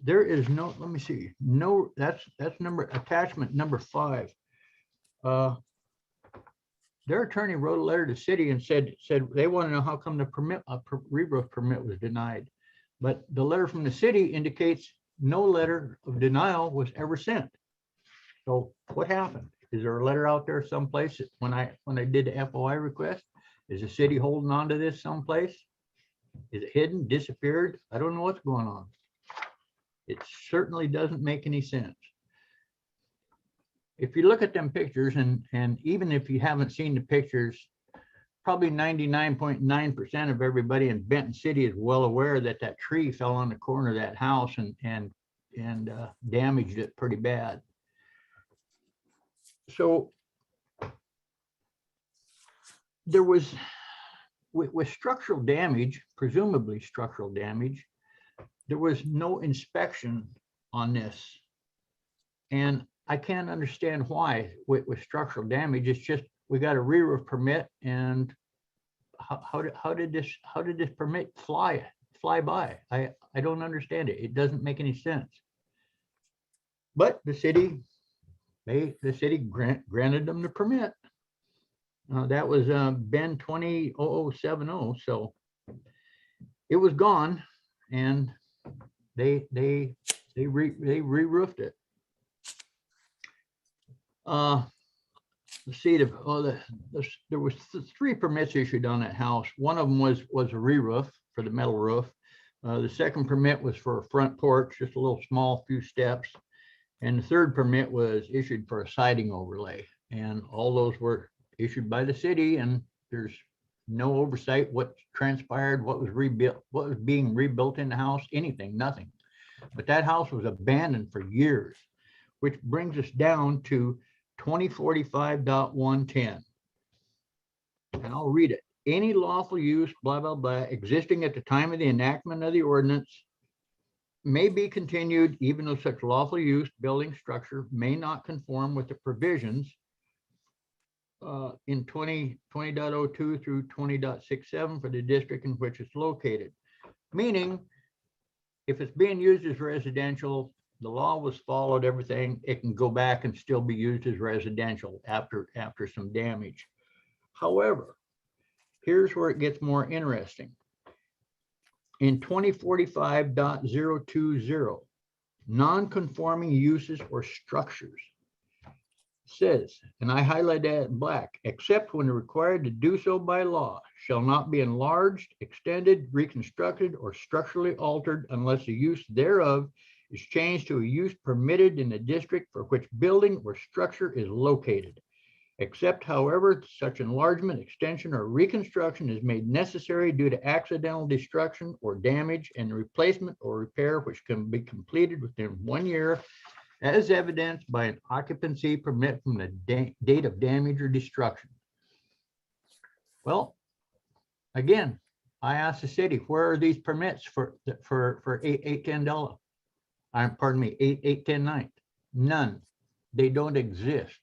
there is no, let me see, no, that's attachment number 5. Their attorney wrote a letter to the city and said they want to know how come the re-roof permit was denied. But the letter from the city indicates no letter of denial was ever sent. So what happened? Is there a letter out there someplace when I did the FOI request? Is the city holding on to this someplace? Is it hidden, disappeared? I don't know what's going on. It certainly doesn't make any sense. If you look at them pictures, and even if you haven't seen the pictures, probably 99.9% of everybody in Benton City is well aware that that tree fell on the corner of that house and damaged it pretty bad. So there was, with structural damage, presumably structural damage, there was no inspection on this. And I can't understand why with structural damage. It's just, we got a re-roof permit, and how did this permit fly by? I don't understand it. It doesn't make any sense. But the city granted them the permit. That was Ben 20-0070. So it was gone, and they re-roofed it. Let's see, there was 3 permits issued on that house. One of them was a re-roof for the metal roof. The second permit was for a front porch, just a little small few steps. And the third permit was issued for a siding overlay. And all those were issued by the city, and there's no oversight what transpired, what was rebuilt, what was being rebuilt in the house, anything, nothing. But that house was abandoned for years, which brings us down to 2045.110. And I'll read it. Any lawful use, blah, blah, blah, existing at the time of the enactment of the ordinance may be continued, even though such lawful use, building, structure may not conform with the provisions in 20.02 through 20.67 for the district in which it's located. Meaning, if it's being used as residential, the law was followed, everything, it can go back and still be used as residential after some damage. However, here's where it gets more interesting. In 2045.020, non-conforming uses or structures says, and I highlight that in black, except when required to do so by law, shall not be enlarged, extended, reconstructed, or structurally altered unless the use thereof is changed to a use permitted in the district for which building or structure is located. Except, however, such enlargement, extension, or reconstruction is made necessary due to accidental destruction or damage, and replacement or repair which can be completed within 1 year, as evidenced by an occupancy permit from the date of damage or destruction. Well, again, I asked the city, where are these permits for 810 Della? Pardon me, 810 Ninth? None. They don't exist.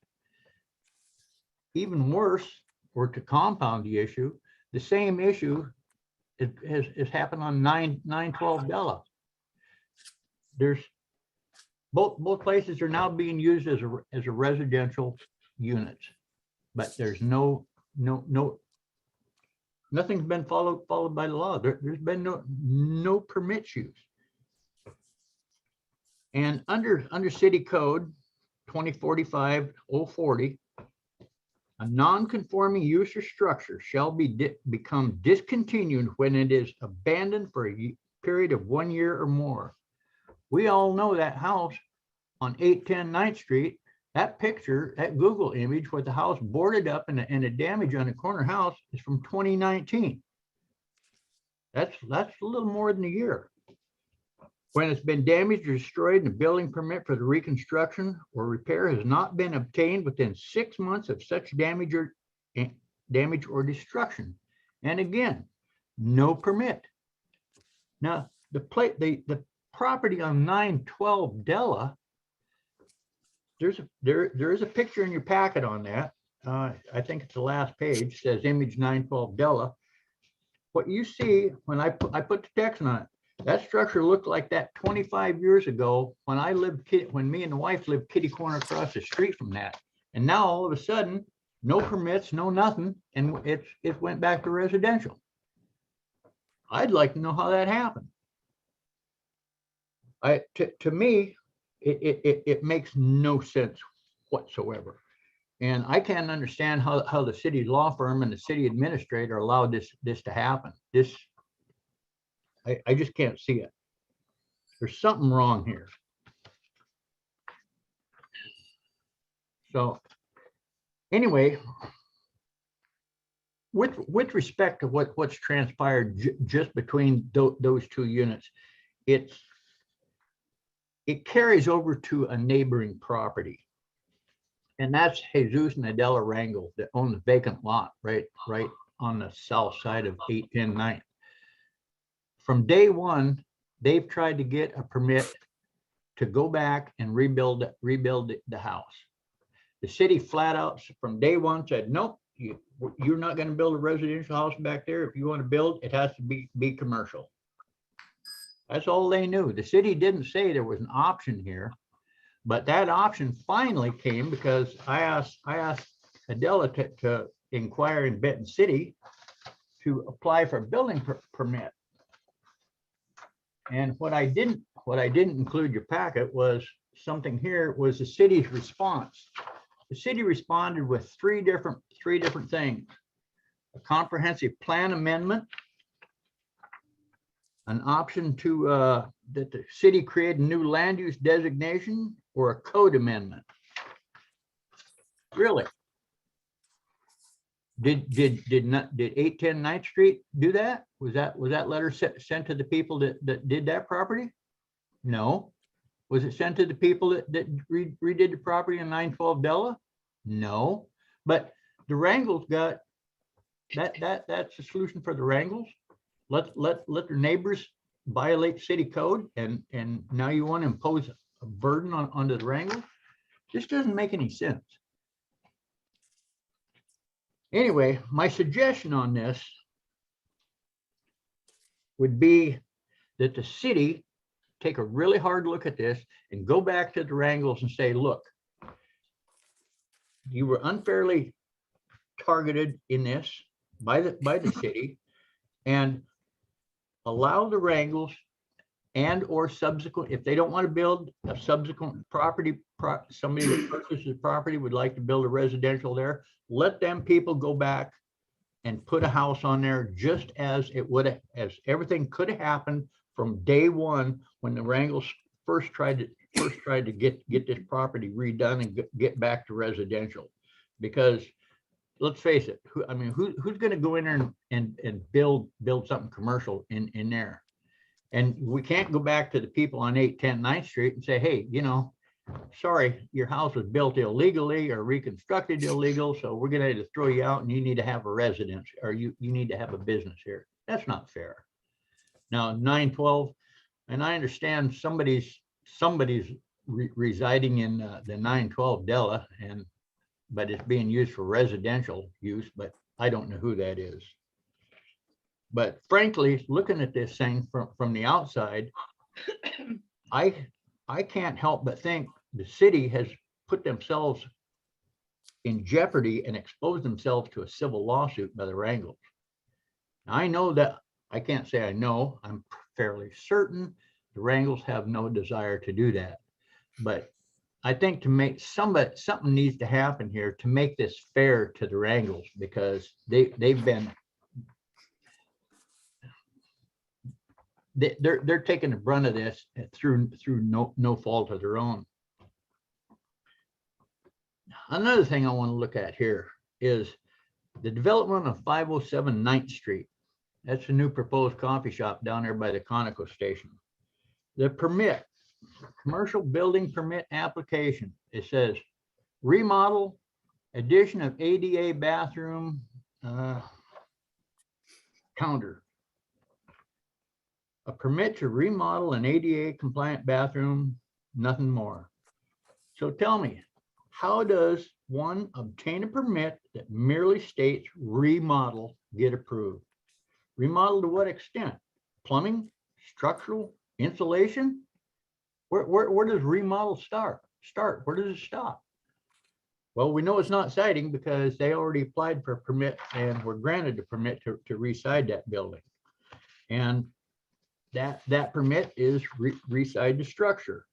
Even worse, or to compound the issue, the same issue has happened on 912 Della. There's both places are now being used as a residential units, but there's nothing's been followed by the law. There's been no permits used. And under city code 2045-040, a non-conforming use or structure shall become discontinued when it is abandoned for a period of 1 year or more. We all know that house on 810 9th Street, that picture, that Google image with the house boarded up and the damage on the corner house is from 2019. That's a little more than a year. When it's been damaged or destroyed and a building permit for the reconstruction or repair has not been obtained within 6 months of such damage or destruction. And again, no permit. Now, the property on 912 Della, there is a picture in your packet on that. I think it's the last page, says image 912 Della. What you see when I put the text on it, that structure looked like that 25 years ago when when me and the wife lived kitty corner across the street from that. And now all of a sudden, no permits, no nothing, and it went back to residential. I'd like to know how that happened. To me, it makes no sense whatsoever. And I can't understand how the city law firm and the city administrator allowed this to happen. I just can't see it. There's something wrong here. So anyway, with respect to what's transpired just between those two units, it carries over to a neighboring property. And that's Jesus and Adela Rangel that own the vacant lot right on the south side of 810 9th. From day one, they've tried to get a permit to go back and rebuild the house. The city flat out from day one said, nope, you're not going to build a residential house back there. If you want to build, it has to be commercial. That's all they knew. The city didn't say there was an option here, but that option finally came because I asked Adela to inquire in Benton City to apply for a building permit. And what I didn't include your packet was something here was the city's response. The city responded with three different things: a comprehensive plan amendment, an option to that the city create a new land use designation, or a code amendment. Really? Did 810 Ninth Street do that? Was that letter sent to the people that did that property? No. Was it sent to the people that redid the property in 912 Della? No. But the Wrangles got that's the solution for the Wrangles. Let their neighbors violate city code, and now you want to impose a burden onto the Wrangles? This doesn't make any sense. Anyway, my suggestion on this would be that the city take a really hard look at this and go back to the Wrangles and say, look, you were unfairly targeted in this by the city, and allow the Wrangles and or subsequent, if they don't want to build a subsequent property, somebody that purchases property would like to build a residential there, let them people go back and put a house on there, just as it would have, as everything could have happened from day one when the Wrangles first tried to get this property redone and get back to residential. Because let's face it, who's going to go in there and build something commercial in there? And we can't go back to the people on 810 9th Street and say, hey, sorry, your house was built illegally or reconstructed illegal, so we're going to throw you out and you need to have a residence, or you need to have a business here. That's not fair. Now, 912, and I understand somebody's residing in the 912 Della, but it's being used for residential use, but I don't know who that is. But frankly, looking at this thing from the outside, I can't help but think the city has put themselves in jeopardy and exposed themselves to a civil lawsuit by the Wrangles. Now, I know that, I can't say I know, I'm fairly certain the Wrangles have no desire to do that. But I think to make something needs to happen here to make this fair to the Wrangles, because they've been, they're taking the brunt of this through no fault of their own. Another thing I want to look at here is the development of 507 9th Street. That's a new proposed coffee shop down there by the Conoco station. The permit, commercial building permit application, it says remodel, addition of ADA bathroom, counter. A permit to remodel an ADA compliant bathroom, nothing more. So tell me, how does one obtain a permit that merely states remodel get approved? Remodel to what extent? Plumbing, structural, insulation? Where does remodel start? Where does it stop? Well, we know it's not siding because they already applied for a permit and were granted a permit to reside that building. And that permit is reside the structure.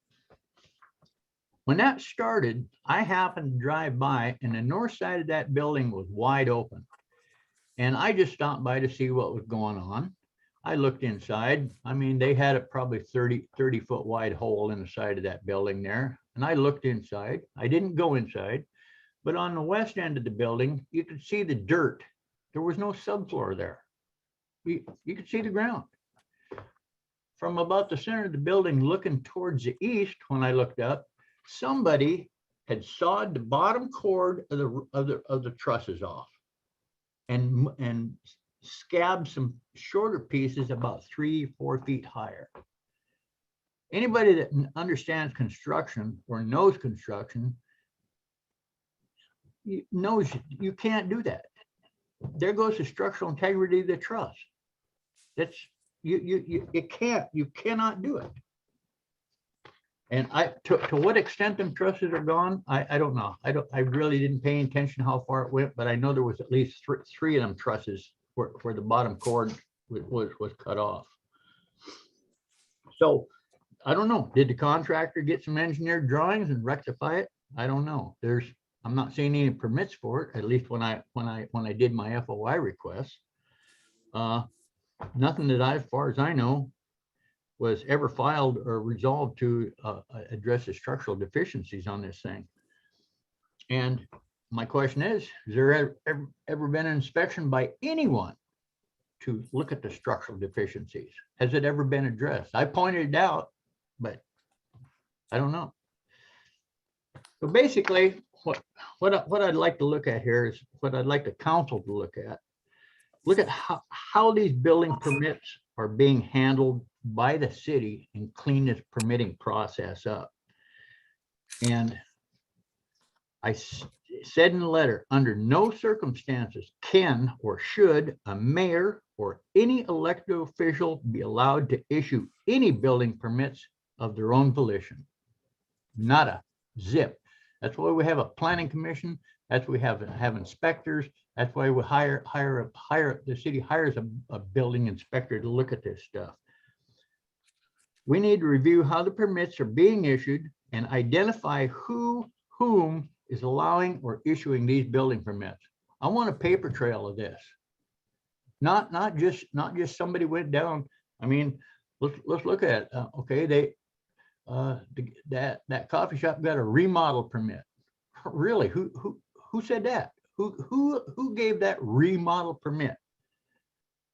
When that started, I happened to drive by and the north side of that building was wide open. And I just stopped by to see what was going on. I looked inside. They had a probably 30 foot wide hole in the side of that building there. And I looked inside. I didn't go inside, but on the west end of the building, you could see the dirt. There was no subfloor there. You could see the ground. From about the center of the building looking towards the east, when I looked up, somebody had sawed the bottom cord of the trusses off and scabbed some shorter pieces about 3-4 feet higher. Anybody that understands construction or knows construction knows you can't do that. There goes the structural integrity of the truss. That's you cannot do it. And to what extent them trusses are gone, I don't know. I really didn't pay attention how far it went, but I know there was at least three of them trusses where the bottom cord was cut off. So I don't know. Did the contractor get some engineered drawings and rectify it? I don't know. I'm not seeing any permits for it, at least when I did my FOI request. Nothing that as far as I know, was ever filed or resolved to address the structural deficiencies on this thing. And my question is there ever been an inspection by anyone to look at the structural deficiencies? Has it ever been addressed? I pointed it out, but I don't know. So basically, what I'd like to look at here is what I'd like the council to look at. Look at how these building permits are being handled by the city and clean this permitting process up. And I said in the letter, under no circumstances can or should a mayor or any elected official be allowed to issue any building permits of their own volition. Not a zip. That's why we have a planning commission. That's why we have inspectors. That's why we the city hires a building inspector to look at this stuff. We need to review how the permits are being issued and identify whom is allowing or issuing these building permits. I want a paper trail of this. Not just somebody went down. I mean, let's look at it. Okay, that coffee shop got a remodel permit. Really? Who said that? Who gave that remodel permit?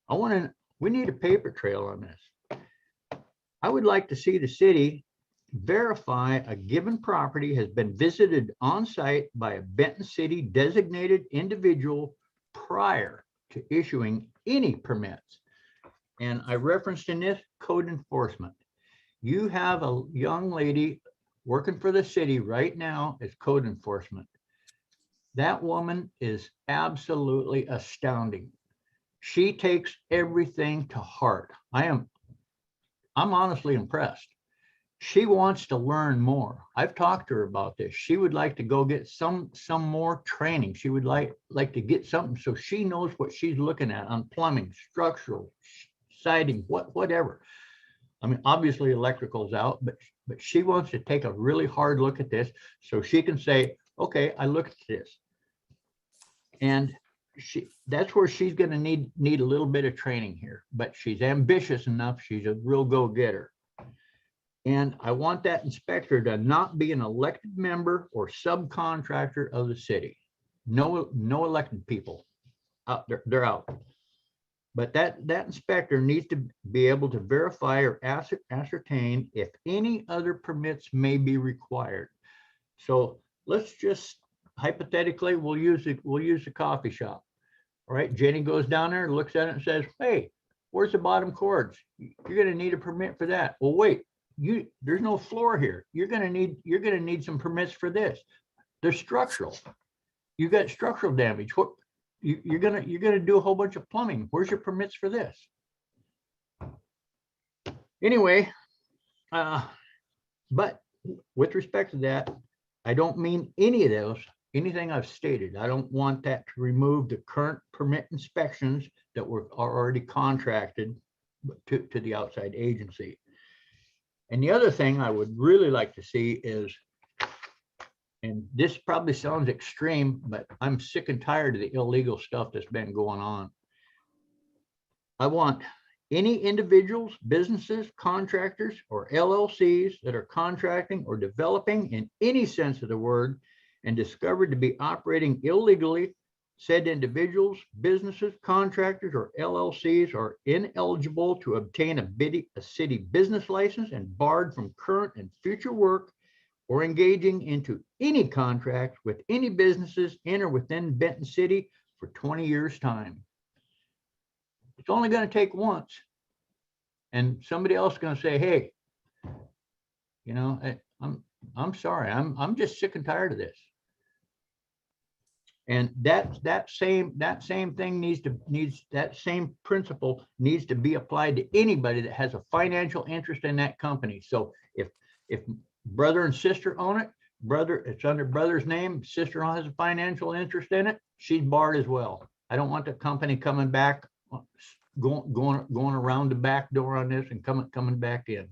We need a paper trail on this. I would like to see the city verify a given property has been visited on site by a Benton City designated individual prior to issuing any permits. And I referenced in this code enforcement. You have a young lady working for the city right now as code enforcement. That woman is absolutely astounding. She takes everything to heart. I'm honestly impressed. She wants to learn more. I've talked to her about this. She would like to go get some more training. She would like to get something so she knows what she's looking at on plumbing, structural, siding, whatever. I mean, obviously electrical's out, but she wants to take a really hard look at this so she can say, okay, I looked at this. And that's where she's going to need a little bit of training here, but she's ambitious enough. She's a real go-getter. And I want that inspector to not be an elected member or subcontractor of the city. No elected people out there, they're out. But that inspector needs to be able to verify or ascertain if any other permits may be required. So let's just hypothetically, we'll use the coffee shop. All right, Jenny goes down there, looks at it and says, hey, where's the bottom cords? You're gonna need a permit for that. Well, wait, there's no floor here. You're gonna need some permits for this. They're structural. You got structural damage. What you're gonna do a whole bunch of plumbing. Where's your permits for this? Anyway, but with respect to that, I don't mean anything I've stated. I don't want that to remove the current permit inspections that are already contracted to the outside agency. And the other thing I would really like to see is, and this probably sounds extreme, but I'm sick and tired of the illegal stuff that's been going on. I want any individuals, businesses, contractors, or LLCs that are contracting or developing in any sense of the word and discovered to be operating illegally, said individuals, businesses, contractors, or LLCs are ineligible to obtain a city business license and barred from current and future work or engaging into any contract with any businesses in or within Benton City for 20 years' time. It's only going to take once. And somebody else is going to say, hey, you know, I'm sorry, I'm just sick and tired of this. And that same thing that same principle needs to be applied to anybody that has a financial interest in that company. So if brother and sister own it, it's under brother's name, sister has a financial interest in it, she's barred as well. I don't want the company coming back, going around the back door on this and coming back in.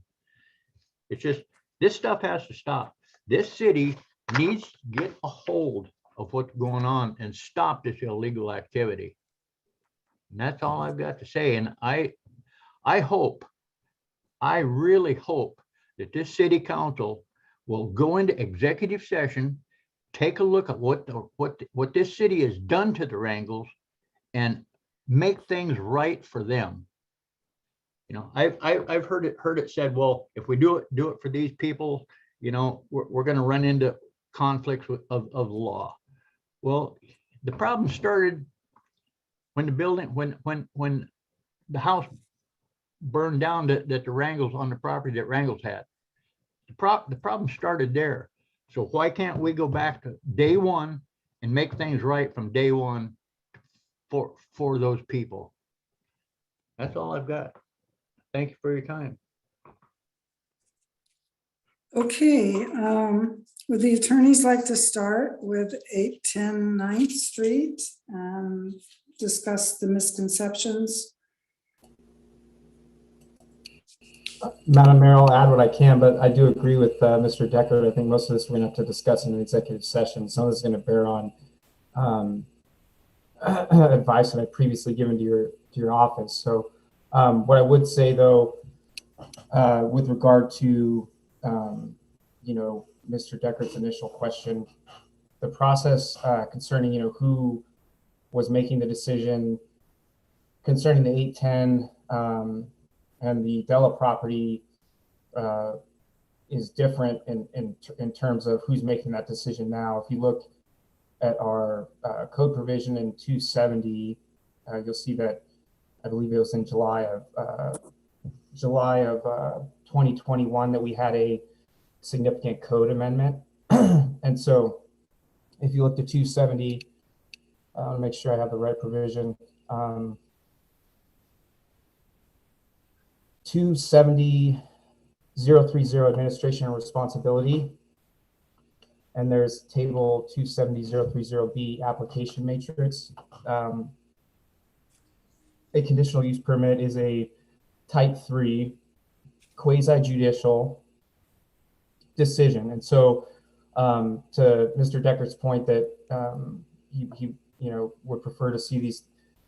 It's just, this stuff has to stop. This city needs to get a hold of what's going on and stop this illegal activity. And that's all I've got to say. And I really hope that this city council will go into executive session, take a look at what this city has done to the Wrangles and make things right for them. You know, I've heard it said, well, if we do it for these people, you know, we're going to run into conflicts of law. Well, the problem started when the building, when the house burned down that the Wrangles on the property that Wrangles had. The problem started there. So why can't we go back to day one and make things right from day one for those people? That's all I've got. Thank you for your time. Okay, would the attorneys like to start with 810 9th Street and discuss the misconceptions? Madam Mayor, I'll add what I can, but I do agree with Mr. Decker. I think most of this we're going to have to discuss in an executive session. Some of this is going to bear on advice that I previously given to your office. So what I would say, though, with regard to you know, Mr. Decker's initial question, the process concerning, you know, who was making the decision concerning the 810 and the Della property is different in terms of who's making that decision now. If you look at our code provision in 270, you'll see that I believe it was in July of 2021 that we had a significant code amendment. And so if you look at 270, I'll make sure I have the right provision. 270-030 administration and responsibility. And there's table 270-030B application matrix. A conditional use permit is a type 3 quasi-judicial decision. And so to Mr. Decker's point that he you know, would prefer to see these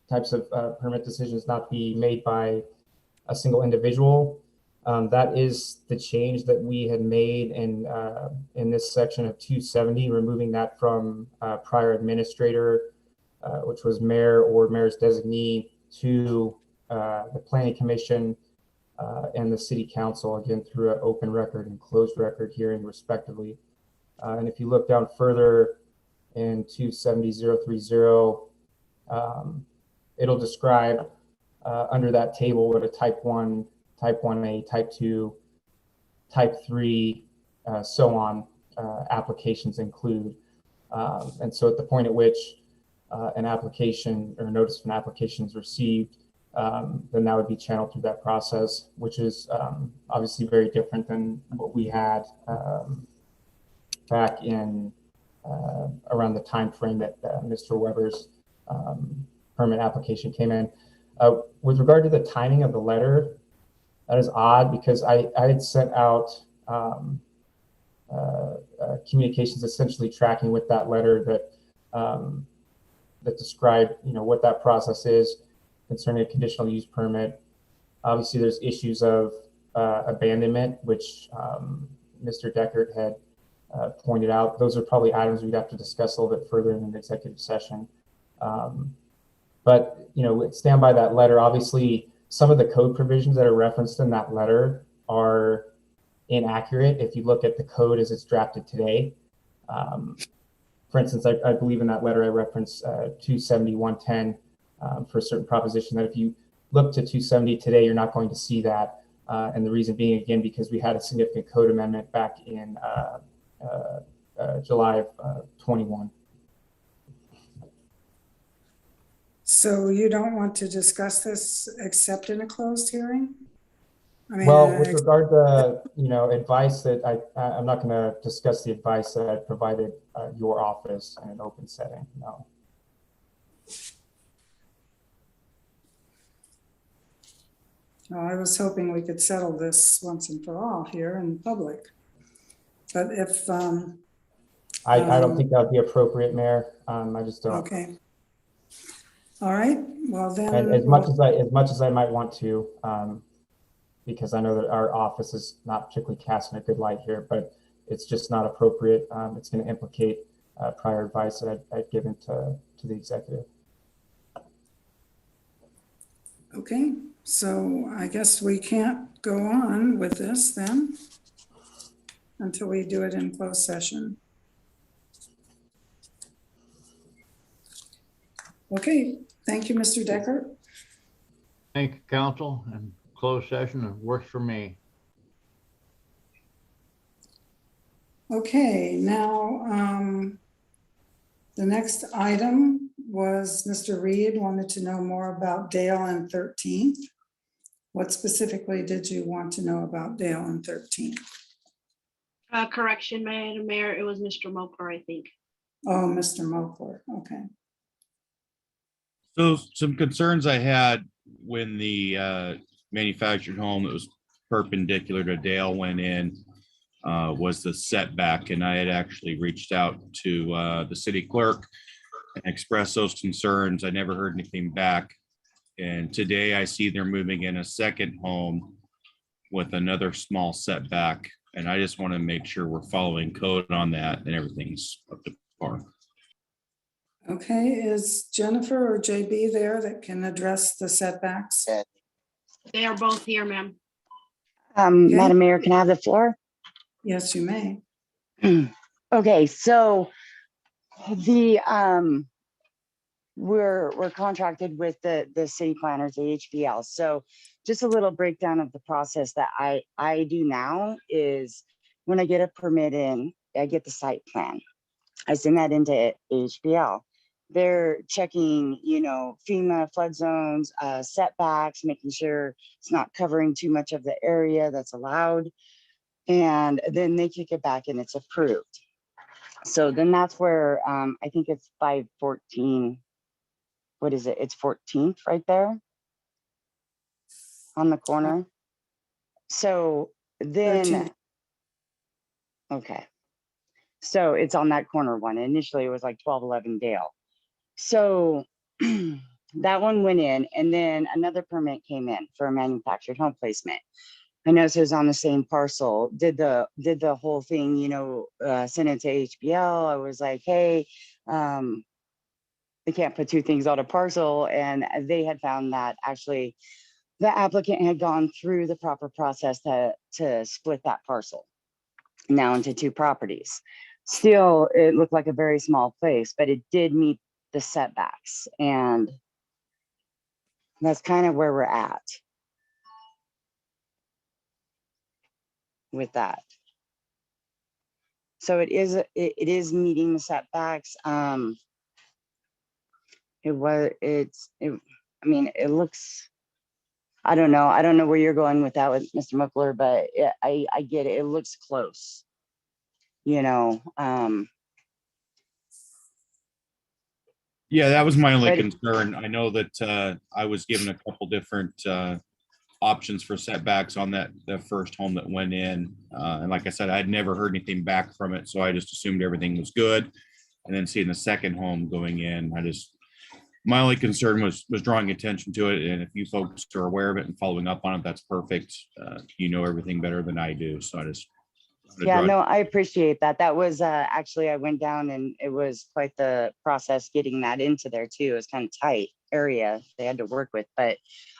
types of permit decisions not be made by a single individual. That is the change that we had made in this section of 270, removing that from prior administrator, which was mayor or mayor's designee, to the planning commission and the city council, again, through an open record and closed record hearing respectively. And if you look down further in 270-030, it'll describe under that table what a type 1, type 1A, type 2, type 3, so on applications include. And so at the point at which an application or notice of an application is received, then that would be channeled through that process, which is obviously very different than what we had back in around the time frame that Mr. Weber's permit application came in. With regard to the timing of the letter, that is odd because I had sent out communications essentially tracking with that letter that that described, you know, what that process is concerning a conditional use permit. Obviously, there's issues of abandonment, which Mr. Deckert had pointed out. Those are probably items we'd have to discuss a little bit further in an executive session. But, you know, stand by that letter. Obviously, some of the code provisions that are referenced in that letter are inaccurate if you look at the code as it's drafted today. For instance, I believe in that letter I referenced 270-110 for a certain proposition that if you look to 270 today, you're not going to see that. And the reason being, again, because we had a significant code amendment back in July of 21. So you don't want to discuss this except in a closed hearing? I mean, well, with regard to, you know, advice that I'm not going to discuss the advice that I provided your office in an open setting, no. Well, I was hoping we could settle this once and for all here in public. But if I don't think that would be appropriate, Mayor. I just don't. Okay. All right. Well, then, and as much as I might want to, because I know that our office is not particularly casting a good light here, but it's just not appropriate. It's going to implicate prior advice that I'd given to the executive. Okay, so I guess we can't go on with this then until we do it in closed session. Okay, thank you, Mr. Decker. Thank you, council, and closed session, it works for me. Okay, now, the next item was Mr. Reed wanted to know more about Dale and 13th. What specifically did you want to know about Dale and 13th? Correction, Madam Mayor, it was Mr. Moper, I think. Oh, Mr. Moakler, okay. So some concerns I had when the manufactured home that was perpendicular to Dale went in was the setback, and I had actually reached out to the city clerk and expressed those concerns. I never heard anything back. And today I see they're moving in a second home with another small setback. And I just want to make sure we're following code on that and everything's up to par. Okay, is Jennifer or JB there that can address the setbacks? They are both here, ma'am. Okay. Madam Mayor, can I have the floor? Yes, you may. Okay, so the we're contracted with the city planners, the HBL. So just a little breakdown of the process that I do now is when I get a permit in, I get the site plan. I send that into HBL. They're checking, you know, FEMA flood zones, setbacks, making sure it's not covering too much of the area that's allowed. And then they kick it back and it's approved. So then that's where I think it's 514. What is it? It's 14th right there on the corner. So then, 13th. Okay. So it's on that corner one. Initially, it was like 1211 Dale. So that one went in, and then another permit came in for a manufactured home placement. I noticed it was on the same parcel. Did the whole thing, you know, send it to HBL. I was like, hey, they can't put two things on a parcel, and they had found that actually the applicant had gone through the proper process to split that parcel now into two properties. Still, it looked like a very small place, but it did meet the setbacks, and that's kind of where we're at with that. So it is meeting the setbacks. I mean, it looks, I don't know where you're going with that with Mr. Muckler, but I get it. It looks close, you know. Yeah, that was my only But- concern. I know that I was given a couple different options for setbacks on the first home that went in. And like I said, I'd never heard anything back from it, so I just assumed everything was good. And then seeing the second home going in, my only concern was drawing attention to it. And if you folks are aware of it and following up on it, that's perfect. You know everything better than I do, so I just. Yeah, no, I appreciate that. That was actually, I went down and it was quite the process getting that into there too. It was kind of tight area they had to work with, but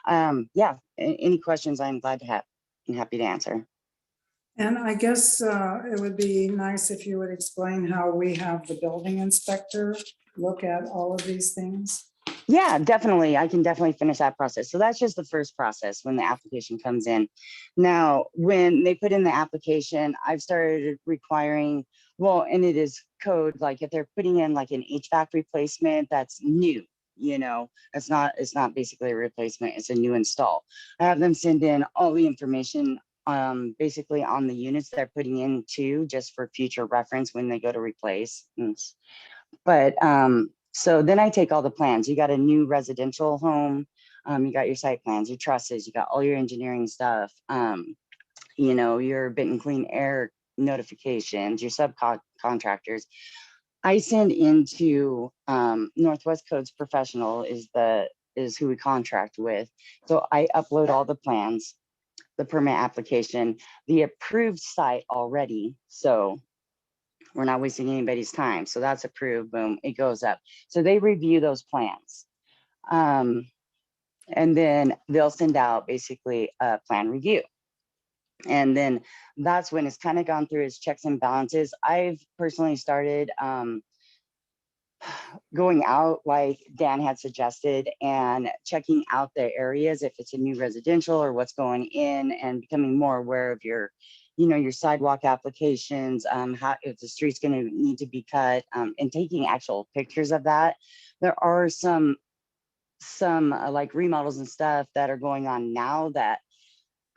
yeah, any questions I'm glad to have and happy to answer. And I guess it would be nice if you would explain how we have the building inspector look at all of these things. Yeah, definitely. I can definitely finish that process. So that's just the first process when the application comes in. Now, when they put in the application, I've started requiring, well, and it is code, like if they're putting in like an HVAC replacement that's new, you know, it's not basically a replacement, it's a new install. I have them send in all the information basically on the units they're putting in too, just for future reference when they go to replace. But so then I take all the plans. You got a new residential home, you got your site plans, your trusses, you got all your engineering stuff, you know, your Benton Clean Air notifications, your subcontractors. I send into Northwest Codes Professional is who we contract with. So I upload all the plans, the permit application, the approved site already. So We're not wasting anybody's time. So that's approved, boom, it goes up. So they review those plans. And then they'll send out basically a plan review. And then that's when it's kind of gone through its checks and balances. I've personally started going out like Dan had suggested and checking out the areas if it's a new residential or what's going in, and becoming more aware of your, you know, your sidewalk applications, how, if the street's going to need to be cut, and taking actual pictures of that. There are some like remodels and stuff that are going on now that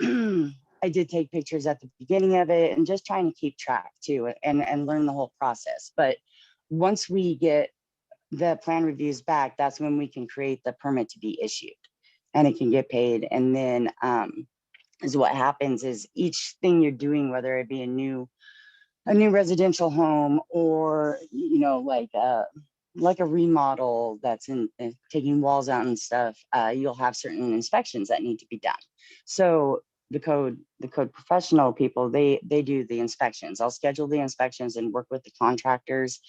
I did take pictures at the beginning of it, and just trying to keep track too, and learn the whole process. But once we get the plan reviews back, that's when we can create the permit to be issued, and it can get paid. And then is what happens is each thing you're doing, whether it be a new residential home, or, you know, like a remodel that's in taking walls out and stuff, you'll have certain inspections that need to be done. So the code professional people, they do the inspections. I'll schedule the inspections and work with the contractors,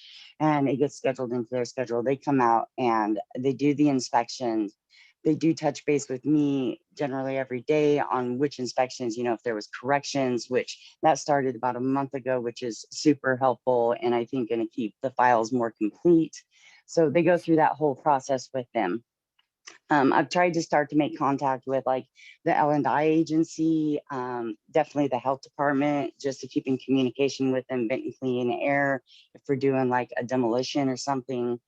and it gets scheduled into their schedule. They come out and they do the inspections. They do touch base with me generally every day on which inspections, you know, if there was corrections, which that started about a month ago, which is super helpful, and I think going to keep the files more complete. So they go through that whole process with them. I've tried to start to make contact with like the L&I agency, definitely the health department, just to keep in communication with them, Benton Clean Air, if we're doing like a demolition or something.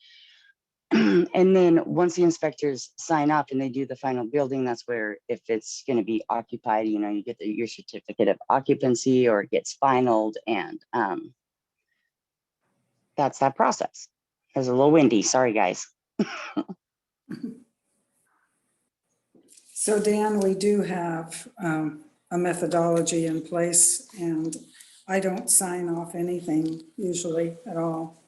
And then once the inspectors sign up and they do the final building, that's where, if it's going to be occupied, you know, you get your certificate of occupancy, or it gets finalized, and that's that process. It was a little windy, sorry guys. So Dan, we do have a methodology in place, and I don't sign off anything usually at all.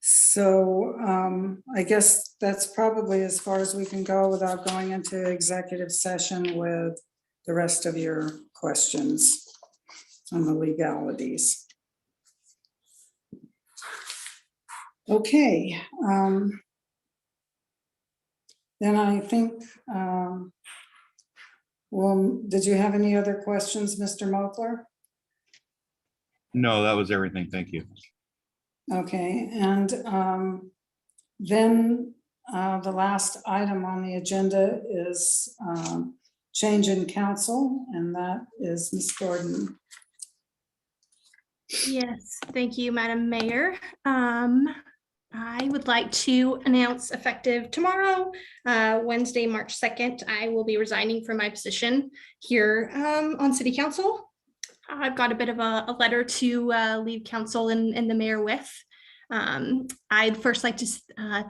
So I guess that's probably as far as we can go without going into executive session with the rest of your questions on the legalities. Okay. Then I think, well, did you have any other questions, Mr. Moakler? No, that was everything. Thank you. Okay, and then the last item on the agenda is change in council, and that is Ms. Gordon. Yes, thank you, Madam Mayor. I would like to announce effective tomorrow, Wednesday, March 2nd, I will be resigning from my position here on City Council. I've got a bit of a letter to leave council and the mayor with. I'd first like to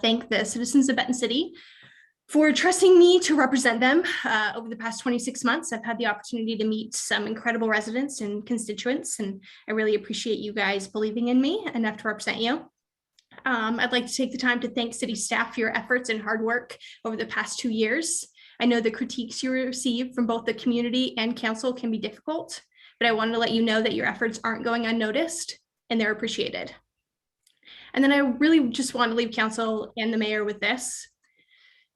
thank the citizens of Benton City for trusting me to represent them. Over the past 26 months, I've had the opportunity to meet some incredible residents and constituents, and I really appreciate you guys believing in me enough to represent you. I'd like to take the time to thank city staff for your efforts and hard work over the past 2 years. I know the critiques you receive from both the community and council can be difficult, but I wanted to let you know that your efforts aren't going unnoticed and they're appreciated. And then I really just want to leave council and the mayor with this.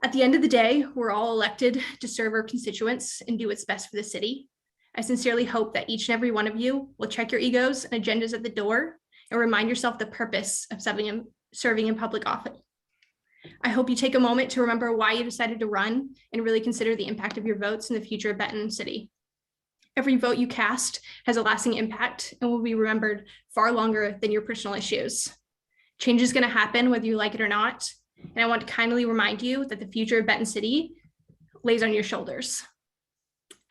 At the end of the day, we're all elected to serve our constituents and do what's best for the city. I sincerely hope that each and every one of you will check your egos and agendas at the door and remind yourself the purpose of serving in public office. I hope you take a moment to remember why you decided to run and really consider the impact of your votes in the future of Benton City. Every vote you cast has a lasting impact and will be remembered far longer than your personal issues. Change is going to happen whether you like it or not. And I want to kindly remind you that the future of Benton City lays on your shoulders.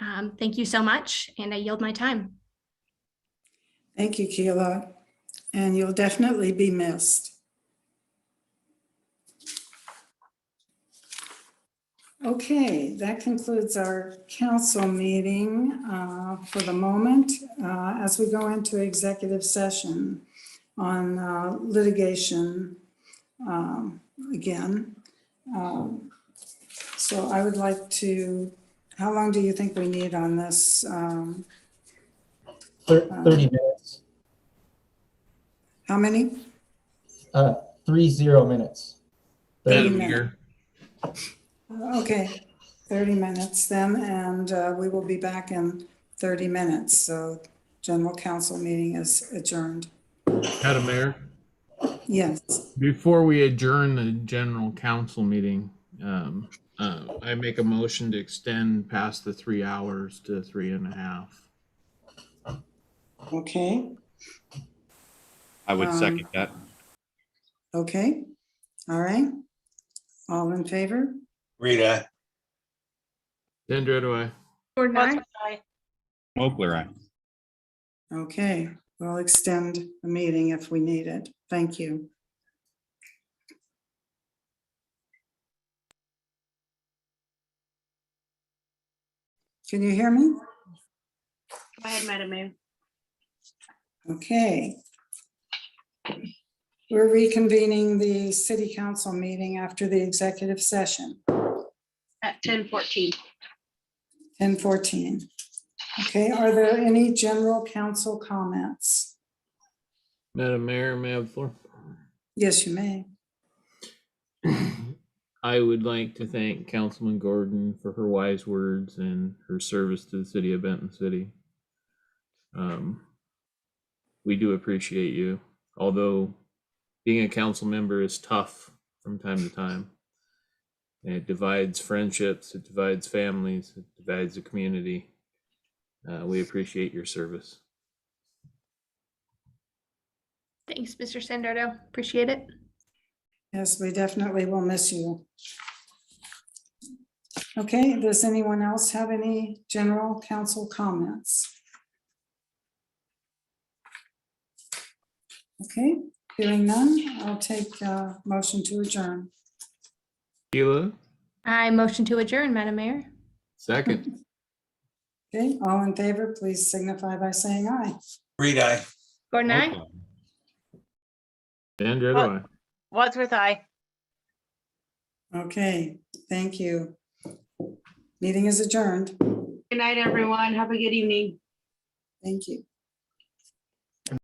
Thank you so much, and I yield my time. Thank you, Keila, and you'll definitely be missed. Okay, that concludes our council meeting for the moment. As we go into executive session on litigation again. So I would like to, how long do you think we need on this? 30 minutes, How many? 30 minutes. 30 Madam minutes. Mayor, Okay, 30 minutes then, and we will be back in 30 minutes. So general council meeting is adjourned. Madam Mayor, Yes, before we adjourn the general council meeting, I make a motion to extend past the 3 hours to 3.5. okay, I would second that. okay, all right. All in favor? Rita, Dendro, Gordon, Wadsworth, aye. aye. Mochler, aye. Okay, we'll extend the meeting if we need it. Thank you. Can you hear me? Go ahead, Madam Mayor. Okay. We're reconvening the city council meeting after the executive session, At 10:14. 10:14. Okay, are there any general council comments? Madam Mayor, may I have the floor? Yes, you may. I would like to thank Councilman Gordon for her wise words and her service to the city of Benton City. We do appreciate you, although being a council member is tough from time to time. And it divides friendships, it divides families, it divides the community. We appreciate your service. Thanks, Mr. Sandardo. Appreciate it. Yes, we definitely will miss you. Okay, does anyone else have any general council comments? Okay, hearing none, I'll take a motion to adjourn. Sheila, I motion to adjourn, Madam Mayor. second. Okay, all in favor, please signify by saying aye. Rita, Gordon, aye. Mochler. Dendro, Wadsworth, aye. Okay, thank you. Meeting is adjourned. Good night, everyone. Have a good evening. Thank you.